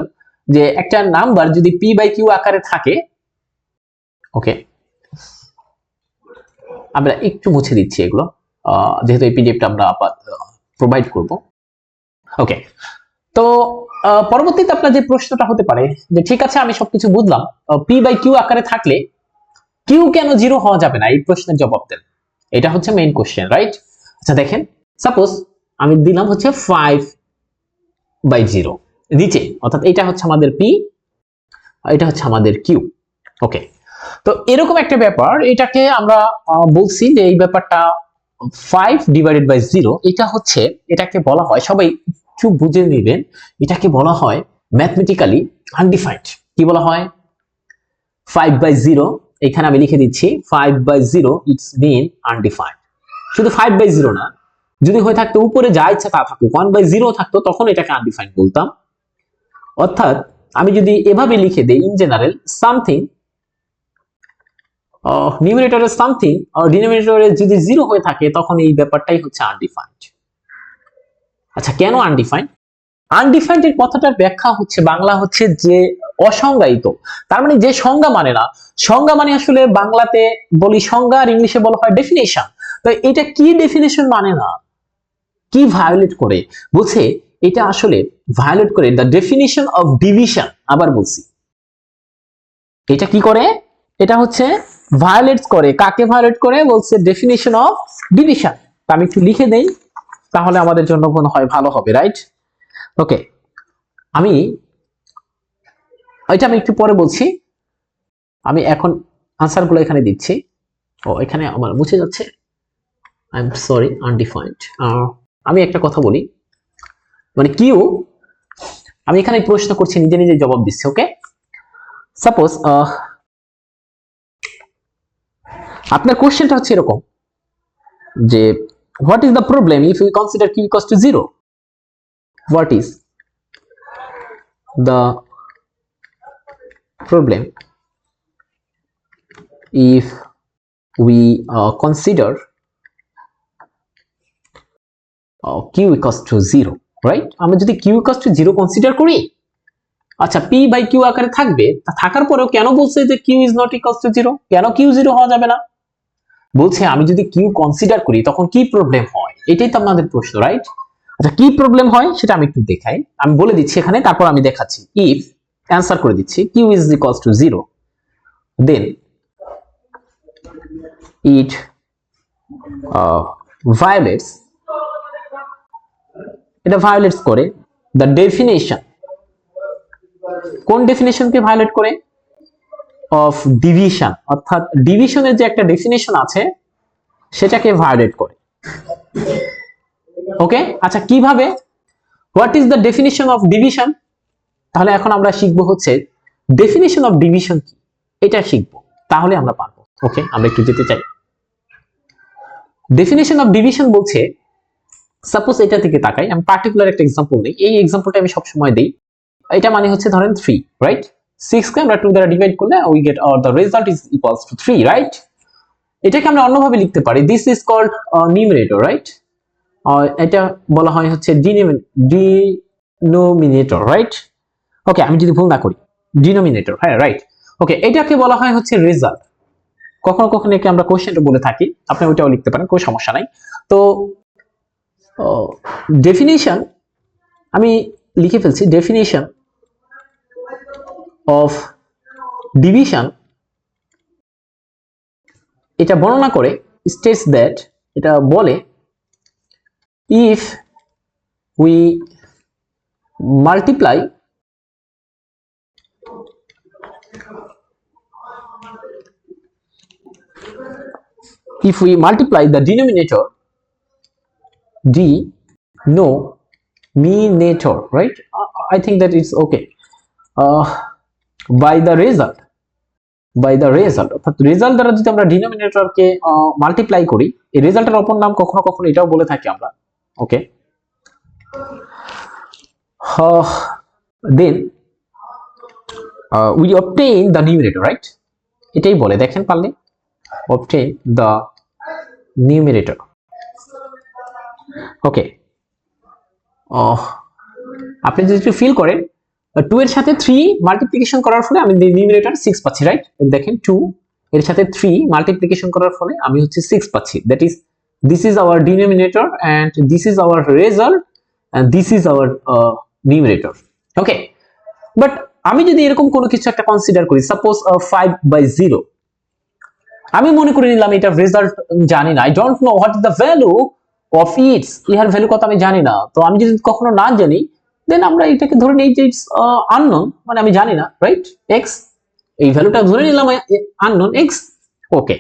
যে একটা নাম্বার যদি পি বাই কিউ আকারে থাকে, ওকে আমরা একটু মুছে দিচ্ছি এগুলো যেহেতু এই পিডিএফটা আমরা প্রোভাইড করব। ওকে, তো পরবর্তীতে আপনার যে প্রশ্নটা হতে পারে যে ঠিক আছে আমি সবকিছু বুঝলাম, পি বাই কিউ আকারে থাকলে কিউ কেন জিরো হওয়া যাবে না? এই প্রশ্নের জবাব দেন, এটা হচ্ছে মেইন কোশ্চেন, রাইট? আচ্ছা দেখেন, সাপোজ আমি দিলাম হচ্ছে 5/0 নিচে, অর্থাৎ এটা হচ্ছে আমাদের পি, এটা হচ্ছে আমাদের কিউ। ওকে, তো এরকম একটা ব্যাপার, এটাকে আমরা বলছি যে এই ব্যাপারটা 5/0 এটা হচ্ছে, এটাকে বলা হয়, সবাই একটু বুঝে নেবেন, এটাকে বলা হয় ম্যাথমেটিক্যালি আনডিফাইন্ড। কি বলা হয়? 5/0, এখানে আমি লিখে দিচ্ছি 5/0 ইটস মিন আনডিফাইন্ড। শুধু 5/0 না, যদি হয়ে থাকতো উপরে যা ইচ্ছা তা থাকতো, 1/0 থাকতো, তখন এটাকে আনডিফাইন্ড বলতাম। অর্থাৎ আমি যদি এভাবে লিখে দেই ইন জেনারেল সামথিং, নিউমারেটরে সামথিং আর ডিনোমিনেটরে যদি জিরো হয়ে থাকে তখন এই ব্যাপারটাই হচ্ছে আনডিফাইন্ড। আচ্ছা কেন আনডিফাইন্ড? আনডিফাইন্ড এর কথাটার ব্যাখ্যা হচ্ছে বাংলা হচ্ছে যে অসংজ্ঞায়িত, তার মানে যে সংজ্ঞা মানে না। সংজ্ঞা মানে আসলে বাংলাতে বলি সংজ্ঞা, আর ইংলিশে বলা হয় ডেফিনেশন। তো এটা কি ডেফিনেশন মানে না, কি ভায়োলেট করে? বলছে এটা আসলে ভায়োলেট করে দ্য ডেফিনিশন অফ ডিভিশন। আবার বলছি, এটা কি করে? এটা হচ্ছে ভায়োলেট করে। কাকে ভায়োলেট করে? বলছে ডেফিনিশন অফ ডিভিশন। আমি একটু লিখে দেই, তাহলে আমাদের জন্য মনে হয় ভালো হবে, রাইট? ওকে, আমি একটু পরে বলছি, আমি এখন আনসার গুলো এখানে দিচ্ছি। ও এখানে আমার মুছে যাচ্ছে, আই এম সরি, আনডিফাইন্ড। আমি একটা কথা বলি, মানে কিউ, আমি এখানে প্রশ্ন করছি, নিজে নিজে জবাব দিচ্ছি। ওকে, সাপোজ আপনার কোশ্চেনটা হচ্ছে এরকম যে what is the problem if you consider q equals to 0? What is the problem if we consider q equals to 0, right? আমরা যদি q equals to 0 কনসিডার করি, আচ্ছা p বাই q আকারে থাকবে, থাকার পরেও কেন বলছে যে q is not equals to 0? কেন q 0 হওয়া যাবে না? বলছে আমি যদি q কনসিডার করি তখন কি প্রবলেম হয়, এটাই তো আমাদের প্রশ্ন, রাইট? আচ্ছা কি প্রবলেম হয় সেটা আমি একটু দেখাই, আমি বলে দিচ্ছি এখানে, তারপর আমি দেখাচ্ছি। if অ্যান্সার করে দিচ্ছি q is equals to 0, then it violates, এটা ভায়োলেটস করে দ্য ডেফিনেশন। কোন ডেফিনেশনকে ভায়োলেট করে? অফ ডিভিশন, অর্থাৎ ডিভিশনের যে একটা ডেফিনেশন আছে সেটাকে ভায়োলেট করে। ওকে, আচ্ছা কিভাবে? What is the definition of division? তাহলে এখন আমরা শিখবো হচ্ছে ডেফিনেশন অফ ডিভিশন কি, এটা শিখবো, তাহলে আমরা পারবো। ওকে, আমরা একটু যেতে চাই। ডেফিনেশন অফ ডিভিশন বলছে, সাপোজ এটা থেকে তাকাই, আমি পার্টিকুলার একটা এক্সাম্পল দিই, এই এক্সাম্পলটা আমি সবসময় দিই। এটা মানে হচ্ছে ধরেন 3, রাইট? 6 কে আমরা 2 দ্বারা ডিভাইড করলে we get or the result is equals to 3, right? এটাকে আমরা অন্যভাবে লিখতে পারি, this is called numerator, right? এটা বলা হয় হচ্ছে ডিনোমিনেটর, রাইট? ওকে, আমি যদি ভুল না করি, ডিনোমিনেটর, হ্যাঁ রাইট। ওকে, এটাকে বলা হয় হচ্ছে রেজাল্ট। কখনো কখনো একে আমরা কোশ্চেনটা বলে থাকি, আপনি ওইটাও লিখতে পারেন, কোনো সমস্যা নাই। তো ডেফিনিশন আমি লিখে ফেলছি, ডেফিনিশন অফ ডিভিশন এটা বর্ণনা করে, স্টেটস দ্যাট, এটা বলে if we multiply the denominator, denominator, right? I think that it's okay, by the result, by the result, অর্থাৎ রেজাল্ট দ্বারা যদি আমরা ডিনোমিনেটরকে মাল্টিপ্লাই করি, এই রেজাল্টের অপর নাম কখনো কখনো এটাও বলে থাকি আমরা। ওকে, দেন we obtain the numerator, right? এটাই বলে, দেখেন পারলে, obtain the numerator. ওকে, আপনি যদি একটু ফিল করেন 2 এর সাথে 3 মাল্টিপ্লিকেশন করার ফলে আমি নিউমারেটর 6 পাচ্ছি, রাইট? দেখেন 2 এর সাথে 3 মাল্টিপ্লিকেশন করার ফলে আমি হচ্ছে 6 পাচ্ছি। That is, this is our denominator and this is our result and this is our numerator. Okay, but আমি যদি এরকম কোনো কিছু একটা কনসিডার করি, সাপোজ 5/0, আমি মনে করে নিলাম এটা রেজাল্ট জানি না, I don't know what is the value of its, ইহার ভ্যালু কত আমি জানি না। তো আমি যদি কখনো না জানি, দেন আমরা এটাকে ধরে নিই যে ইটস আননোন, মানে আমি জানি না, রাইট? এক্স, এই ভ্যালুটা ধরে নিলাম আননোন এক্স। ওকে,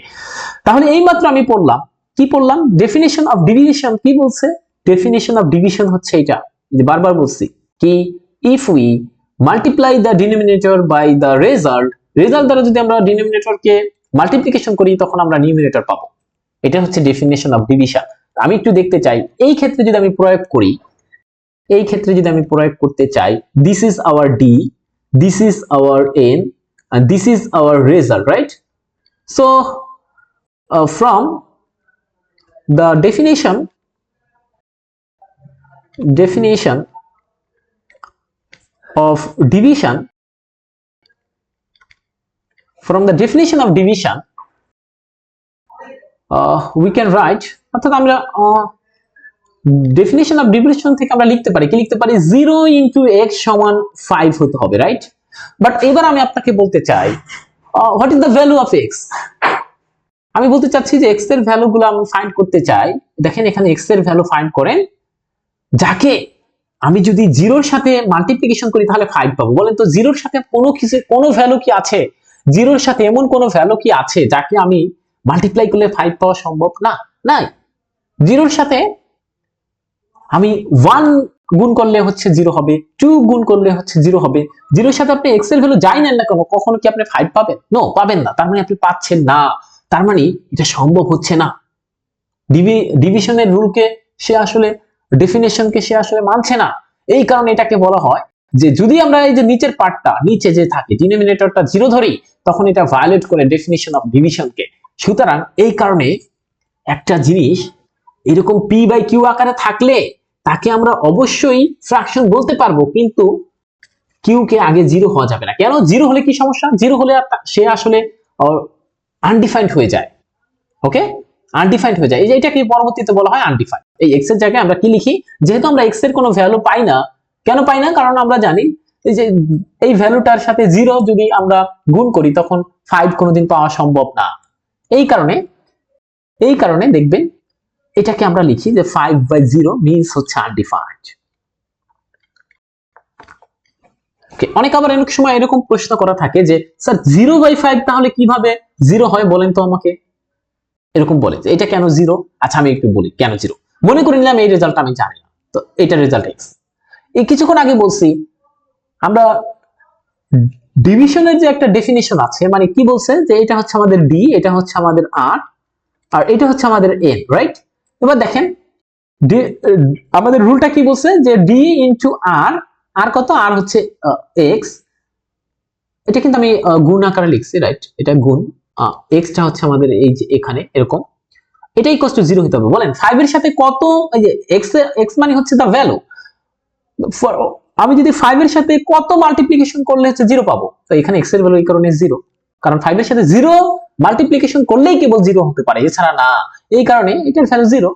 তাহলে এই মাত্র আমি পড়লাম, কি পড়লাম? Definition of division. কি বলছে? ডেফিনিশন অফ ডিভিশন হচ্ছে এটা, যে বারবার বলছি কি, if we multiply the denominator by the result, result দ্বারা যদি আমরা ডিনোমিনেটরকে মাল্টিপ্লিকেশন করি তখন আমরা নিউমারেটর পাবো। এটা হচ্ছে ডেফিনিশন অফ ডিভিশন। আমি একটু দেখতে চাই এই ক্ষেত্রে যদি আমি প্রয়োগ করি, এই ক্ষেত্রে যদি আমি প্রয়োগ করতে চাই, this is hour D, this is hour N and this is our result, right? So from the definition of division, from the definition of division we can write, অর্থাৎ আমরা ডেফিনিশন অফ ডিভিশন থেকে আমরা লিখতে পারি, কি লিখতে পারি? 0 into x সমান 5 হতে হবে, রাইট? বাট এবার আমি আপনাকে বলতে চাই, what is the value of x? আমি বলতে চাচ্ছি যে x এর ভ্যালুগুলো আমি ফাইন্ড করতে চাই। দেখেন এখানে x এর ভ্যালু ফাইন্ড করেন, যাকে আমি যদি 0 এর সাথে মাল্টিপ্লিকেশন করি তাহলে 5 পাবো। বলেন তো 0 এর সাথে কোনো ভ্যালু কি আছে? 0 এর সাথে এমন কোনো ভ্যালু কি আছে যাকে আমি মাল্টিপ্লাই করলে 5 পাওয়া সম্ভব? না, নাই। 0 এর সাথে আমি 1 গুণ করলে হচ্ছে 0 হবে, 2 গুণ করলে হচ্ছে 0 হবে। 0 এর সাথে আপনি x এর ভ্যালু যাই নেন না কেন, কখনো কি আপনি 5 পাবেন? নো, পাবেন না। তার মানে আপনি পাচ্ছেন না, তার মানে এটা সম্ভব হচ্ছে না। ডিভিশনের রুলকে সে আসলে, ডেফিনেশনকে সে আসলে মানছে না। এই কারণে এটাকে বলা হয় যে যদি আমরা এই যে নিচের পার্টটা, নিচে যে থাকে ডিনোমিনেটরটা 0 ধরি, তখন এটা ভায়োলেট করে ডেফিনিশন অফ ডিভিশনকে। সুতরাং এই কারণে একটা জিনিস এরকম p/q আকারে থাকলে তাকে আমরা অবশ্যই ফ্র্যাকশন বলতে পারবো, কিন্তু q কে আগে 0 হওয়া যাবে না। কেন? 0 হলে কি সমস্যা? 0 হলে সে আসলে আনডিফাইন্ড হয়ে যায়। ওকে, আনডিফাইন্ড হয়ে যায়। এই যে এটাকে পরবর্তীতে বলা হয় আনডিফাইন্ড। এই x এর জায়গায় আমরা কি লিখি? যেহেতু আমরা x এর কোনো ভ্যালু পাই না, কেন পাই না? কারণ আমরা জানি এই যে এই ভ্যালুটার সাথে 0 যদি আমরা গুণ করি তখন 5 কোনোদিন পাওয়া সম্ভব না। এই কারণে দেখবেন এটাকে আমরা লিখি যে 5/0 মিন্স হচ্ছে আনডিফাইন্ড। ওকে, অনেক আবার অনেক সময় এরকম প্রশ্ন করা থাকে যে স্যার 0/5 তাহলে কিভাবে 0 হয় বলেন তো আমাকে? এরকম বলে যে এটা কেন 0? আচ্ছা আমি একটু বলি কেন 0। মনে করে নিলাম এই রেজাল্ট আমি জানি না, তো এটা রেজাল্ট x। এই কিছুক্ষণ আগে বলছি আমরা ডিভিশনের যে একটা ডেফিনিশন আছে, মানে কি বলছে যে এটা হচ্ছে আমাদের d, এটা হচ্ছে আমাদের r, আর এটা হচ্ছে আমাদের n, রাইট? এবার দেখেন আমাদের রুলটা কি বলছে যে d ইনটু r, আর কত? r হচ্ছে x। এটা কিন্তু আমি গুণ আকারে লিখছি, রাইট? এটা গুণ, x টা হচ্ছে আমাদের এই যে এখানে এরকম, এটা ইকুয়াল টু 0 হতে হবে। বলেন 5 এর সাথে কত? এই যে x মানে হচ্ছে দা ভ্যালু। আমি যদি 5 এর সাথে কত মাল্টিপ্লিকেশন করলে হচ্ছে 0 পাবো, তো এখানে x এর ভ্যালু এই কারণে 0, কারণ 5 এর সাথে 0 মাল্টিপ্লিকেশন করলেই কেবল 0 হতে পারে, এছাড়া না। এই কারণে এটার ভ্যালু 0।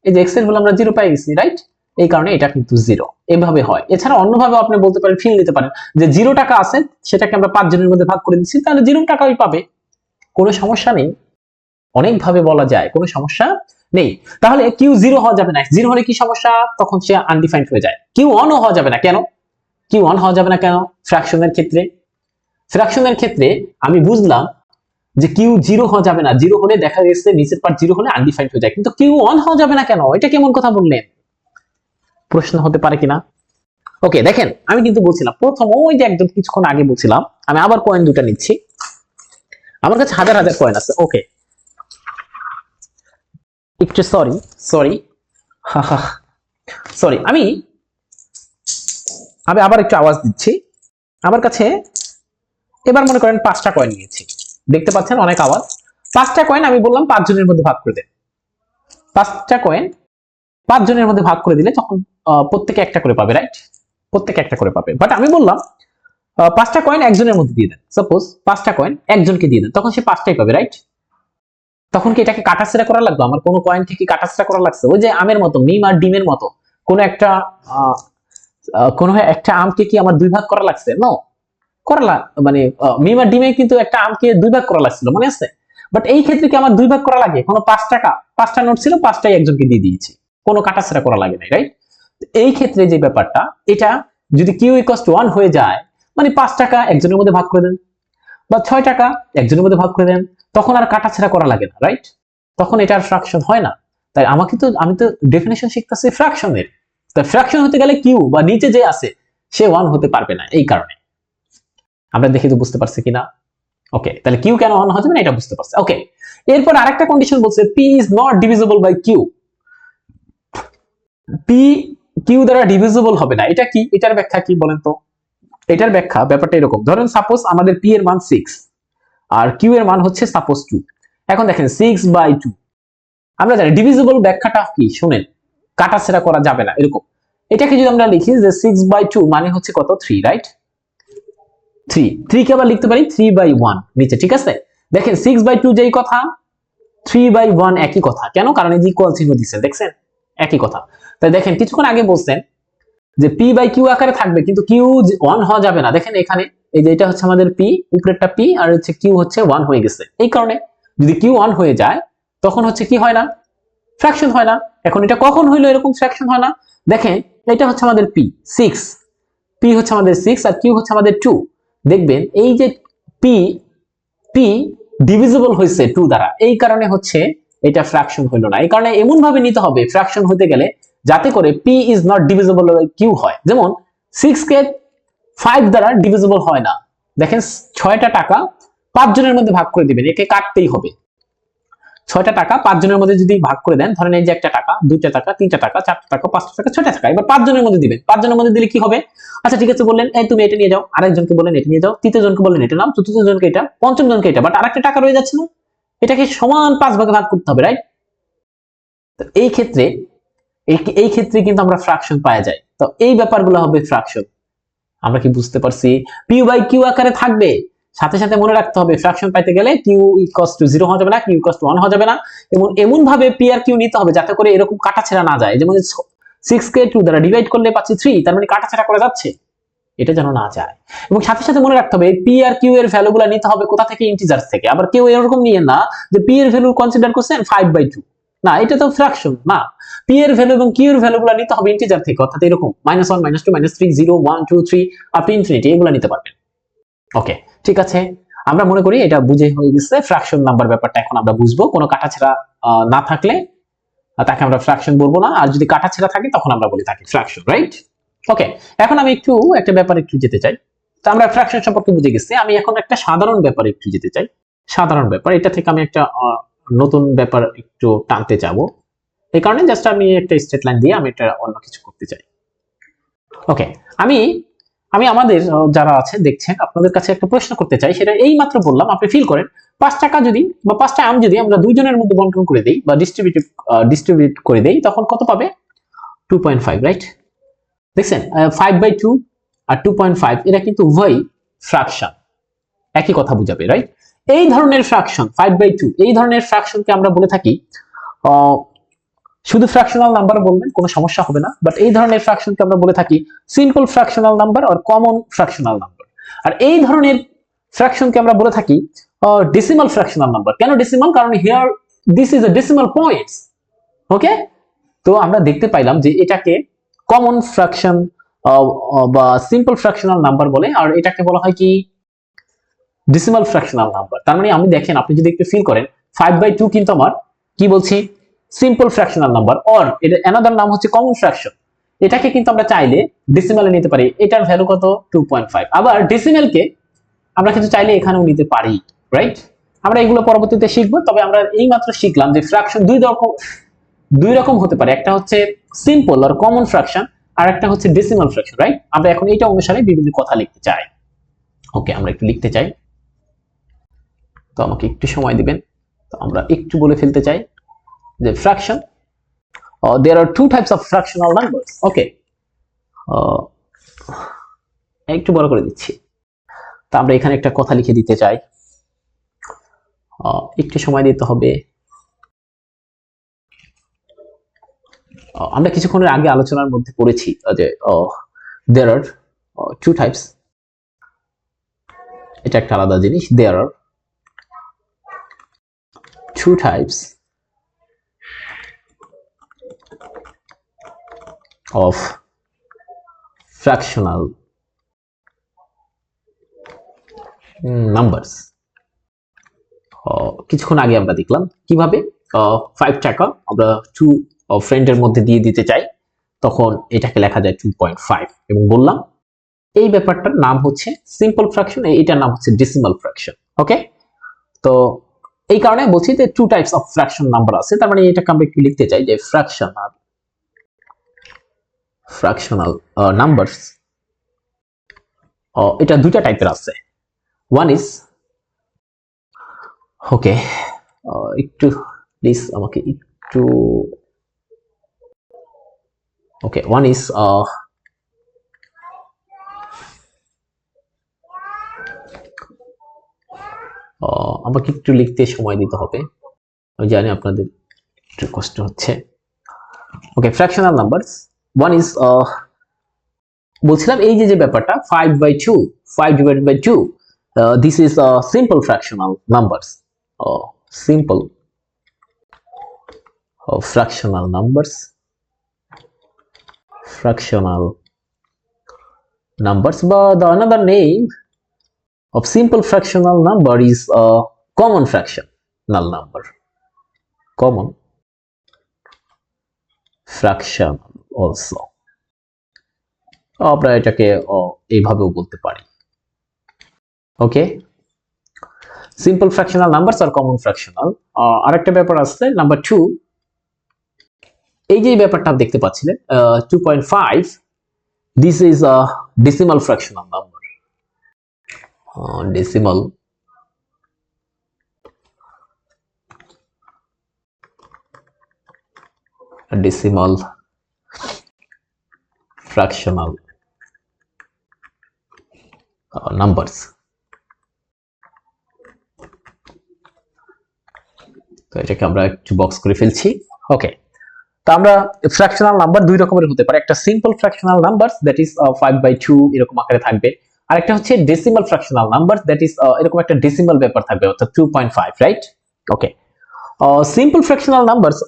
এই যে x এর ভ্যালু আমরা 0 পাই গেছি, রাইট? এই কারণে এটা কিন্তু 0। এভাবে হয়। এছাড়া অন্যভাবে আপনি বলতে পারেন, ফিল নিতে পারেন যে 0 টাকা আছে, সেটাকে আমরা 5 জনের মধ্যে ভাগ করে দিচ্ছি, তাহলে 0 টাকাই পাবে। কোনো সমস্যা নেই, অনেকভাবে বলা যায়, কোনো সমস্যা নেই। তাহলে কিউ 0 হওয়া যাবে না। 0 হলে কি সমস্যা? তখন সে আনডিফাইন্ড হয়ে যায়। কিউ 1 ও হওয়া যাবে না। কেন কিউ 1 হওয়া যাবে না? কেন? ফ্র্যাকশনের ক্ষেত্রে আমি বুঝলাম যে কিউ 0 হওয়া যাবে না। 0 হলে দেখা গেছে নিচের পার্ট 0 হলে আনডিফাইন্ড হয়ে যায়, কিন্তু কিউ 1 হওয়া যাবে না কেন? এটা কেমন কথা বললেন? প্রশ্ন হতে পারে কিনা? ওকে, দেখেন আমি কিন্তু বলছিলাম প্রথম ওই যে একদম কিছুক্ষণ আগে বলছিলাম, আমি আবার পয়েন্ট দুটো নিচ্ছি। আমার কাছে হাজার হাজার কয়েন আছে। ওকে, একটু সরি সরি সরি, আমি আমি আবার একটু আওয়াজ দিচ্ছি। আমার কাছে এবার মনে করেন 5টা কয়েন নিয়েছি, দেখতে পাচ্ছেন অনেক আওয়াজ। 5টা কয়েন আমি বললাম 5 জনের মধ্যে ভাগ করে দেন। 5টা কয়েন 5 জনের মধ্যে ভাগ করে দিলে তখন প্রত্যেকে একটা করে পাবে, রাইট? প্রত্যেকে একটা করে পাবে। বাট আমি বললাম 5টা কয়েন একজনের মধ্যে দিয়ে দেন। সাপোজ 5টা কয়েন একজনকে দিয়ে দেন, তখন সে 5টাই পাবে, রাইট? তখন কি এটাকে কাটাছেড়া করা লাগবে? আমার কোনো কয়েনকে কি কাটাছেড়া করা লাগছে? ওই যে আমের মতো, মিম আর ডিমের মতো কোনো একটা কোনো একটা আমকে কি আমার 2 ভাগ করা লাগছে? নো, মানে মিম আর ডিমে কিন্তু একটা আমকে 2 ভাগ করা লাগছিল, মনে আছে? বাট এই ক্ষেত্রে কি আমার 2 ভাগ করা লাগে? কোনো 5 টাকা 5টা নোট ছিল, 5টাই একজনকে দিয়ে দিয়েছি, কোনো কাটাছেড়া করা লাগে নাই, রাইট? এই ক্ষেত্রে যে ব্যাপারটা, এটা যদি কিউ ইকুয়ালস টু 1 হয়ে যায়, মানে 5 টাকা একজনের মধ্যে ভাগ করে দেন বা 6 টাকা একজনের মধ্যে ভাগ করে দেন, তখন আর কাটাছেড়া করা লাগে না, রাইট? তখন এটা আর ফ্র্যাকশন হয় না। তাই আমি তো ডেফিনেশন শিখতেছি ফ্র্যাকশনের। তাই ফ্র্যাকশন হতে গেলে কিউ বা নিচে যে আছে সে 1 হতে পারবে না। এই কারণে আমরা দেখি তো বুঝতে পারছি কিনা। ওকে, তাহলে কিউ কেন 1 হবে না এটা বুঝতে পারছি। ওকে, এরপর আরেকটা কন্ডিশন বলছে p is not divisible by q. P q দ্বারা ডিভিজিবল হবে না, এটা কি? এটার ব্যাখ্যা কি বলেন তো? এটার ব্যাখ্যা ব্যাপারটা এরকম, ধরেন সাপোজ আমাদের পি এর মান 6 আর কিউ এর মান হচ্ছে সাপোজ 2। এখন দেখেন 6/2, আমরা জানি ডিভিজিবল ব্যাখ্যাটা কি, শুনেন, কাটাছেড়া করা যাবে না এরকম। এটাকে যদি আমরা লিখি যে 6/2 মানে হচ্ছে কত? 3, রাইট? 3 কে আবার লিখতে পারি 3/1 নিচে, ঠিক আছে? দেখেন 6/2 যেই কথা, 3/1 একই কথা। কেন? কারণ এই যে ইকুয়াল চিহ্ন দিচ্ছেন, দেখছেন, একই কথা। তাই দেখেন কিছুক্ষণ আগে বলছেন যে পি বাই কিউ আকারে থাকবে, কিন্তু কিউ 1 হওয়া যাবে না। দেখেন এখানে এই যে এটা হচ্ছে আমাদের পি, উপরেরটা পি আর হচ্ছে কিউ হচ্ছে 1 হয়ে গেছে। এই কারণে যদি কিউ 1 হয়ে যায় তখন হচ্ছে কি হয় না? ফ্র্যাকশন হয় না। এখন এটা কখন হইলো এরকম ফ্র্যাকশন হয় না? দেখেন এটা হচ্ছে আমাদের পি 6, পি হচ্ছে আমাদের 6 আর কিউ হচ্ছে আমাদের 2। দেখবেন এই যে পি পি ডিভিজিবল হয়েছে 2 দ্বারা, এই কারণে হচ্ছে এটা ফ্র্যাকশন হইলো না। এই কারণে এমন ভাবে নিতে হবে ফ্র্যাকশন হতে গেলে যাতে করে p is not divisible by q হয়। যেমন 6 কে 5 দ্বারা ডিভিজিবল হয় না। দেখেন 6টা টাকা 5 জনের মধ্যে ভাগ করে দিবেন, একে কাটতেই হবে। 6টা টাকা 5 জনের মধ্যে যদি ভাগ করে দেন, ধরেন এই যে 1টা টাকা, 2টা টাকা, 3টা টাকা, 4টা টাকা, 5টা টাকা, 6টা টাকা, এবার 5 জনের মধ্যে দিবেন। 5 জনের মধ্যে দিলে কি হবে? আচ্ছা ঠিক আছে, বললেন এই তুমি এটা নিয়ে যাও, আরেকজনকে বললেন এটা নিয়ে যাও, তৃতীয় জনকে বললেন এটা নাও, চতুর্থ জনকে এটা, পঞ্চম জনকে এটা, বাট আরেকটা টাকা রয়ে যাচ্ছে না, এটাকে সমান 5 ভাগে ভাগ করতে হবে, রাইট? তো এই ক্ষেত্রে কিন্তু আমরা ফ্র্যাকশন পাওয়া যায়। তো এই ব্যাপারগুলো হবে ফ্র্যাকশন। আমরা কি বুঝতে পারছি? পি বাই কিউ আকারে থাকবে, সাথে সাথে মনে রাখতে হবে ফ্র্যাকশন পাইতে গেলে কিউ ইকুয়ালস টু 0 হওয়া যাবে না, কিউ ইকুয়ালস টু 1 হওয়া যাবে না, এবং এমন ভাবে পি আর কিউ নিতে হবে যাতে করে এরকম কাটাছেড়া না যায়। যেমন 6 কে 2 দ্বারা ডিভাইড করলে পাচ্ছি 3, তার মানে কাটাছেড়া করে যাচ্ছে, এটা যেন না যায়। এবং সাথে সাথে মনে রাখতে হবে পি আর কিউ এর ভ্যালুগুলো নিতে হবে কোথা থেকে? ইন্টিজার্স থেকে। আবার কেউ এরকম নিয়ে না যে পি এর ভ্যালু কনসিডার করছেন 5/2, না, এটা তো ফ্র্যাকশন না। পি এর ভ্যালু এবং কিউ এর ভ্যালুগুলো নিতে হবে ইন্টিজার থেকে, অর্থাৎ এরকম -1 -2 -3 0 1 2 3 আপ টু ইনফিনিটি, এগুলো নিতে পারবেন। ওকে, ঠিক আছে, আমরা মনে করি এটা বুঝে হয়ে গেছে ফ্র্যাকশন নাম্বার ব্যাপারটা। এখন আমরা বুঝবো কোনো কাটাছেড়া না থাকলে তাকে আমরা ফ্র্যাকশন বলবো না, আর যদি কাটাছেড়া থাকে তখন আমরা বলি তাকে ফ্র্যাকশন, রাইট? ওকে, এখন আমি একটা ব্যাপারে একটু যেতে চাই। তো আমরা ফ্র্যাকশন সম্পর্কে বুঝে গেছি, আমি এখন একটা সাধারণ ব্যাপারে একটু যেতে চাই। সাধারণ ব্যাপার, এটা থেকে আমি একটা নতুন ব্যাপার একটু টানতে যাবো। এই কারণে জাস্ট আমি একটা স্ট্রেট লাইন দিয়ে আমি এটা অন্য কিছু করতে চাই। ওকে, আমি আমাদের যারা আছে দেখছেন আপনাদের কাছে একটা প্রশ্ন করতে চাই, সেটা এই মাত্র বললাম, আপনি ফিল করেন 5 টাকা যদি বা 5টা আম যদি আমরা 2 জনের মধ্যে বন্টন করে দেই বা ডিস্ট্রিবিউট করে দেই, তখন কত পাবে? 2.5, রাইট? দেখছেন 5/2 আর 2.5 এরা কিন্তু উভয়ই ফ্র্যাকশন, একই কথা বুঝাবে, রাইট? এই ধরনের ফ্র্যাকশন 5/2, এই ধরনের ফ্র্যাকশনকে আমরা বলে থাকি, শুধু ফ্র্যাকশনাল নাম্বার বলবেন কোনো সমস্যা হবে না, বাট এই ধরনের ফ্র্যাকশনকে আমরা বলে থাকি সিম্পল ফ্র্যাকশনাল নাম্বার আর কমন ফ্র্যাকশনাল নাম্বার। আর এই ধরনের ফ্র্যাকশনকে আমরা বলে থাকি ডেসিমাল ফ্র্যাকশনাল নাম্বার। কেন ডেসিমাল? কারণ here this is a decimal points. Okay, তো আমরা দেখতে পাইলাম যে এটাকে কমন ফ্র্যাকশন বা সিম্পল ফ্র্যাকশনাল নাম্বার বলে, আর এটাকে বলা হয় কি? Decimal fractional number. তার মানে আমি দেখেন, আপনি যদি একটু ফিল করেন 5/2 কিন্তু আমার কি বলছি? সিম্পল ফ্র্যাকশনাল নাম্বার, অর এটা অ্যানাদার নাম হচ্ছে কমন ফ্র্যাকশন। এটাকে কিন্তু আমরা চাইলে ডেসিমালে নিতে পারি। এটার ভ্যালু কত? 2.5। আবার ডেসিমালকে আমরা কিন্তু চাইলে এখানেও নিতে পারি, রাইট? আমরা এগুলো পরবর্তীতে শিখবো। তবে আমরা এই মাত্র শিখলাম যে ফ্র্যাকশন দুই রকম হতে পারে, একটা হচ্ছে সিম্পল আর কমন ফ্র্যাকশন, আর একটা হচ্ছে ডেসিমাল ফ্র্যাকশন, রাইট? আমরা এখন এটা অনুসারে বিভিন্ন কথা লিখতে চাই। ওকে, আমরা একটু লিখতে চাই, তো আমাকে একটু সময় দিবেন। তো আমরা একটু বলে ফেলতে চাই যে fraction, there are two types of fractional numbers. ওকে, একটু বড় করে দিচ্ছি। তো আমরা এখানে একটা কথা লিখে দিতে চাই, একটু সময় দিতে হবে। আমরা কিছুক্ষণের আগে আলোচনার মধ্যে পড়েছি যে there are two types, এটা একটা আলাদা জিনিস। there are two types of fractional numbers. কিছুক্ষণ আগে আমরা দেখলাম কিভাবে 5 টাকা আমরা 2 ফ্রেন্ডের মধ্যে দিয়ে দিতে চাই, তখন এটাকে লেখা যায় 2.5, এবং বললাম এই ব্যাপারটার নাম হচ্ছে সিম্পল ফ্র্যাকশন, এটার নাম হচ্ছে ডেসিমাল ফ্র্যাকশন। ওকে, তো এই কারণে বলছি যে two types of fraction number আছে, তার মানে এটাকে আমরা একটু লিখতে চাই যে ফ্র্যাকশনাল নাম্বারস, এটা দুইটা টাইপের আছে। ওয়ান ইজ, ওকে একটু প্লিজ আমাকে একটু, ওকে, ওয়ান ইজ আমাকে একটু লিখতে সময় দিতে হবে, আমি জানি আপনাদের একটু কষ্ট হচ্ছে। ওকে, ফ্র্যাকশনাল নাম্বারস, ওয়ান ইজ, বলছিলাম এই যে ব্যাপারটা 5/2, 5/2, this is simple fractional numbers, simple fractional numbers, but the another name of simple fractional number is common fractional number, common fraction also, আমরা এটাকে এইভাবেও বলতে পারি। ওকে, সিম্পল ফ্র্যাকশনাল নাম্বারস আর কমন ফ্র্যাকশনাল। আরেকটা ব্যাপার আছে নাম্বার 2, এই যে ব্যাপারটা দেখতে পাচ্ছিলেন 2.5, this is a decimal fractional number, decimal fractional numbers. তো এটাকে আমরা একটু বক্স করে ফেলছি। ওকে, তো আমরা ফ্র্যাকশনাল নাম্বার দুই রকমের হতে পারে, একটা simple fractional number that is 5/2 এরকম আকারে থাকবে, আর একটা হচ্ছে decimal fractional number that is এরকম একটা ডেসিমাল ব্যাপার থাকবে, অর্থাৎ 2.5, right? Okay, simple fractional numbers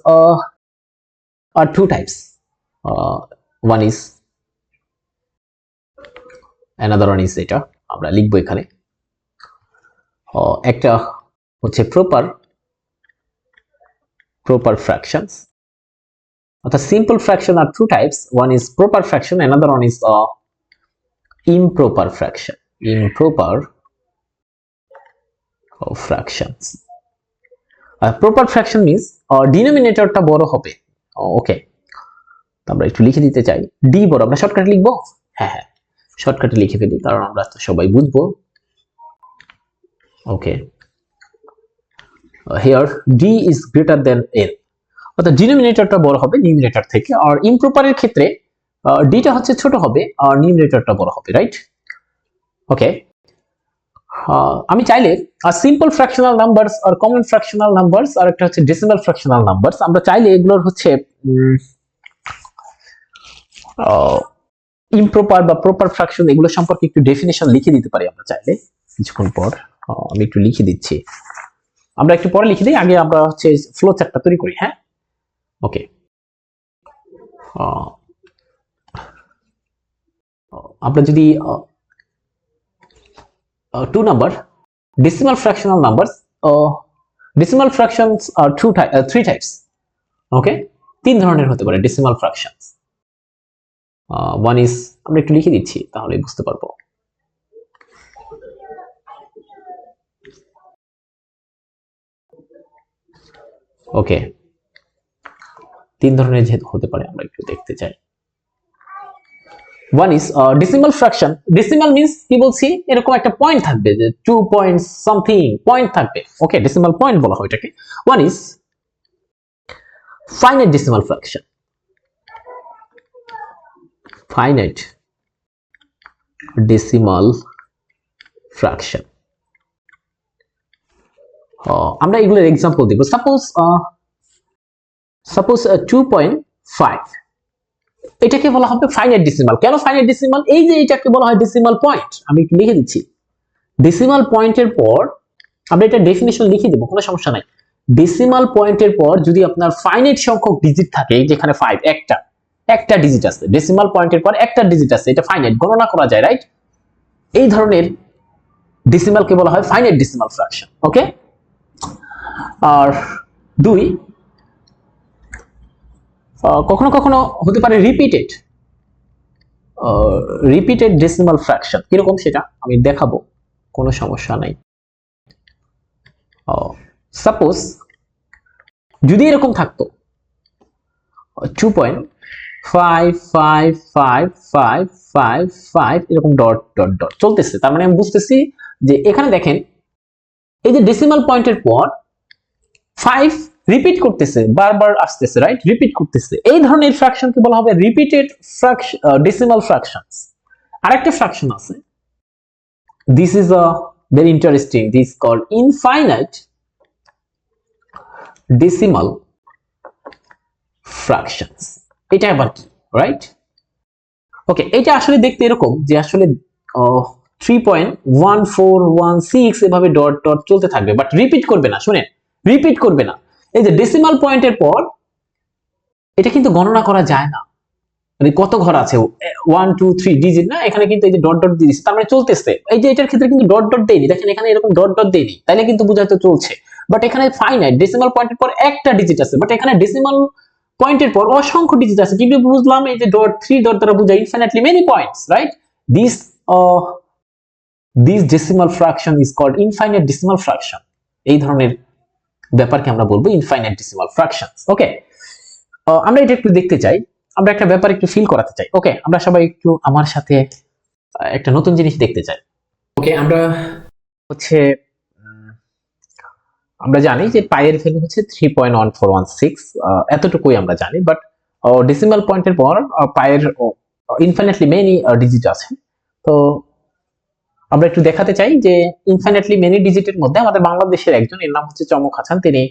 are two types, one is, another one is, এটা আমরা লিখবো এখানে, একটা হচ্ছে proper fractions, অর্থাৎ simple fraction are two types, one is proper fraction, another one is improper fractions. Proper fraction means denominatorটা বড় হবে। ওকে, আমরা একটু লিখে দিতে চাই d বড়, আমরা শর্টকাটে লিখবো, হ্যাঁ শর্টকাটে লিখে ফেলি কারণ আমরা তো সবাই বুঝবো। ওকে, here d is greater than n, অর্থাৎ ডিনোমিনেটরটা বড় হবে নিউমিনেটর থেকে, আর ইমপ্রপারের ক্ষেত্রে d টা হচ্ছে ছোট হবে আর নিউমিনেটরটা বড় হবে, রাইট? ওকে, আমি চাইলে সিম্পল ফ্র্যাকশনাল নাম্বারস আর কমন ফ্র্যাকশনাল নাম্বারস আর একটা হচ্ছে ডেসিমাল ফ্র্যাকশনাল নাম্বারস, আমরা চাইলে এগুলোর হচ্ছে ইমপ্রপার বা প্রপার ফ্র্যাকশন এগুলো সম্পর্কে একটু ডেফিনেশন লিখে দিতে পারি আমরা চাইলে কিছুক্ষণ পর। আমি একটু লিখে দিচ্ছি, আমরা একটু পরে লিখে দিই, আগে আমরা হচ্ছে ফ্লো চার্টটা তৈরি করি। হ্যাঁ, ওকে, আমরা যদি 2 number decimal fractional numbers, decimal fractions are 3 types. ওকে, 3 ধরনের হতে পারে decimal fractions. One is, আমরা একটু লিখে দিচ্ছি তাহলে বুঝতে পারবো। ওকে, তিন ধরনের যেহেতু হতে পারে আমরা একটু দেখতে চাই। One is decimal fraction. Decimal means কি বলছি, এরকম একটা পয়েন্ট থাকবে যে 2 পয়েন্ট সামথিং পয়েন্ট থাকবে। ওকে, ডেসিমাল পয়েন্ট বলা হয় এটাকে। One is finite decimal fraction. Finite decimal fraction, আমরা এগুলোর এক্সাম্পল দিব। সাপোজ 2.5, এটাকে বলা হবে ফাইনাইট ডেসিমাল। কেন ফাইনাইট ডেসিমাল? এই যে এটাকে বলা হয় ডেসিমাল পয়েন্ট। আমি একটু লিখে দিচ্ছি। ডেসিমাল পয়েন্টের পর আমরা এটা ডেফিনিশন লিখে দেব, কোনো সমস্যা নাই। ডেসিমাল পয়েন্টের পর যদি আপনার ফাইনাইট সংখ্যক ডিজিট থাকে, যেখানে 5 একটা ডিজিট আছে, ডেসিমাল পয়েন্টের পর একটা ডিজিট আছে, এটা ফাইনাইট, গণনা করা যায়, রাইট? এই ধরনের ডেসিমালকে বলা হয় ফাইনাইট ডেসিমাল ফ্র্যাকশন। ওকে, আর দুই, কখনো কখনো হতে পারে রিপিটেড ডেসিমাল ফ্র্যাকশন। কিরকম সেটা আমি দেখাবো, কোনো সমস্যা নাই। সাপোজ যদি এরকম থাকতো 2.555555 এরকম ডট ডট ডট চলতেছে, তার মানে আমি বুঝতেছি যে এখানে দেখেন এই যে ডেসিমাল পয়েন্টের পর 5 রিপিট করতেছে, বারবার আসতেছে, রাইট? রিপিট করতেছে। এই ধরনের ফ্র্যাকশনকে বলা হবে রিপিটেড ডেসিমাল ফ্র্যাকশনস। আরেকটা ফ্র্যাকশন আছে, this is very interesting, this is called infinite decimal fractions. এটা আবার কি, রাইট? ওকে, এটা আসলে দেখতে এরকম যে আসলে 3.1416 এভাবে ডট ডট চলতে থাকবে, বাট রিপিট করবে না। শুনেন, রিপিট করবে না। এই যে ডেসিমাল পয়েন্টের পর এটা কিন্তু গণনা করা যায় না, মানে কত ঘর আছে, 1 2 3 ডিজিট না, এখানে কিন্তু এই যে ডট ডট দিয়ে দিচ্ছে, তার মানে চলতেছে। এই যে এটার ক্ষেত্রে কিন্তু ডট ডট দেয়নি, দেখেন এখানে এরকম ডট ডট দেয়নি, তাইলে কিন্তু বুঝাইতে চলছে। বাট এখানে ফাইনাইট ডেসিমাল পয়েন্টের পর একটা ডিজিট আছে, বাট এখানে ডেসিমাল পয়েন্টের পর অসংখ্য ডিজিট আছে। কিন্তু বুঝলাম এই যে ডট 3 ডট দ্বারা বোঝায় infinitely many points, right? This decimal fraction is called infinite decimal fraction. এই ধরনের ব্যাপারকে আমরা বলবো ইনফাইনাইট ডেসিমাল ফ্র্যাকশন। ওকে, আমরা এটা একটু দেখতে চাই, আমরা একটা ব্যাপার একটু ফিল করাতে চাই। ওকে, আমরা সবাই একটু আমার সাথে একটা নতুন জিনিস দেখতে চাই। ওকে, আমরা হচ্ছে আমরা জানি যে পাইয়ের ভ্যালু হচ্ছে 3.1416, এতটুকুই আমরা জানি। বাট ডেসিমাল পয়েন্টের পর পাইয়ের ইনফিনিটলি মেনি ডিজিট আছে। তো আমরা একটু দেখাতে চাই যে ইনফিনিটলি মেনি ডিজিটের মধ্যে আমাদের বাংলাদেশের একজন, এর নাম হচ্ছে চমক হাসান, তিনি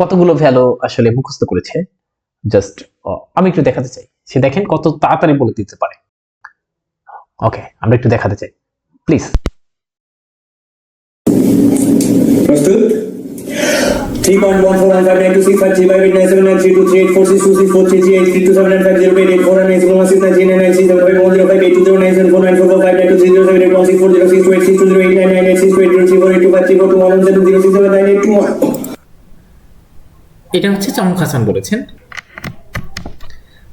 কতগুলো ভ্যালু আসলে মুখস্থ করেছে। জাস্ট আমি একটু দেখাতে চাই, সে দেখেন কত তাড়াতাড়ি বলে দিতে পারে। ওকে, আমরা একটু দেখাতে চাই, প্লিজ। প্রস্তুত? 3.1415923643350847969646488209949582008996882308988628230821 এটা হচ্ছে চমক হাসান বলেছেন।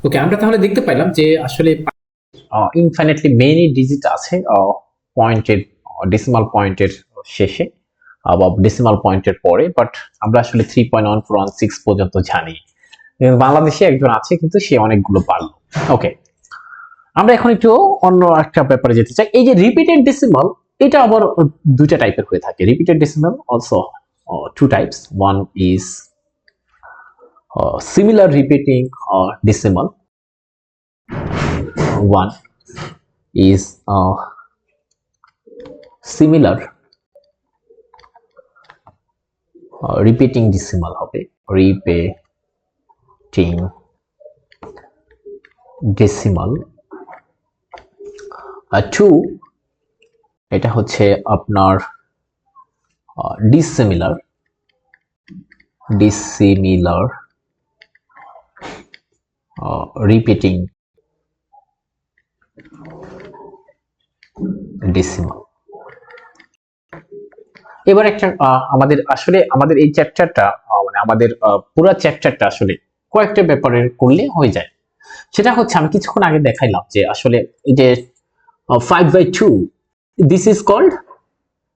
ওকে, আমরা তাহলে দেখতে পাইলাম যে আসলে ইনফিনিটলি মেনি ডিজিট আছে পয়েন্টের, ডেসিমাল পয়েন্টের শেষে বা ডেসিমাল পয়েন্টের পরে, বাট আমরা আসলে 3.1416 পর্যন্ত জানি। বাংলাদেশে একজন আছে কিন্তু সে অনেকগুলো পারল। ওকে, আমরা এখন একটু অন্য একটা ব্যাপারে যেতে চাই। এই যে রিপিটেড ডেসিমাল, এটা আবার দুইটা টাইপের হয়ে থাকে। Repeated decimal also two types. One is similar repeating decimal. One is similar repeating decimal হবে, repeating decimal. Two, এটা হচ্ছে আপনার dissimilar repeating decimal. এবার একটা আমাদের আসলে আমাদের এই চ্যাপ্টারটা মানে আমাদের পুরো চ্যাপ্টারটা আসলে কয়েকটা ব্যাপারে করলে হয়ে যায়। সেটা হচ্ছে আমি কিছুক্ষণ আগে দেখাইলাম যে আসলে এই যে 5/2, this is called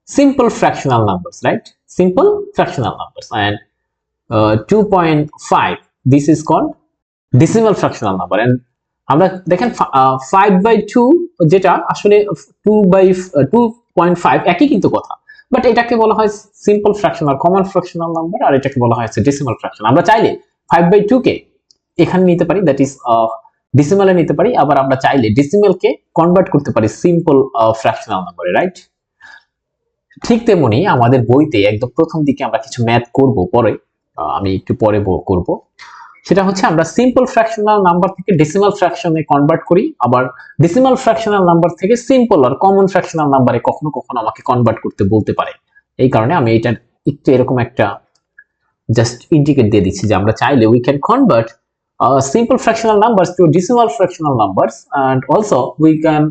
simple fractional numbers, right? Simple fractional numbers, and 2.5, this is called decimal fractional number. And আমরা দেখেন 5/2 যেটা আসলে 2/2.5 একই কিন্তু কথা, বাট এটাকে বলা হয় simple fractional common fractional number, আর এটাকে বলা হয় ডেসিমাল ফ্র্যাকশন। আমরা চাইলে 5/2 কে এখানে নিতে পারি, দ্যাট ইজ ডেসিমালে নিতে পারি, আবার আমরা চাইলে ডেসিমালকে কনভার্ট করতে পারি সিম্পল ফ্র্যাকশনাল নাম্বারে, রাইট? ঠিক তেমনি আমাদের বইতে একদম প্রথম দিকে আমরা কিছু ম্যাথ করব, পরে আমি একটু পরে করব, সেটা হচ্ছে আমরা সিম্পল ফ্র্যাকশনাল নাম্বার থেকে ডেসিমাল ফ্র্যাকশনে কনভার্ট করি, আবার ডেসিমাল ফ্র্যাকশনাল নাম্বার থেকে সিম্পল আর কমন ফ্র্যাকশনাল নাম্বারে কখনো কখনো আমাকে কনভার্ট করতে বলতে পারে। এই কারণে আমি এটা একটু এরকম একটা জাস্ট ইন্ডিকেট দিয়ে দিচ্ছি যে আমরা চাইলে we can convert simple fractional numbers to decimal fractional numbers, and also we can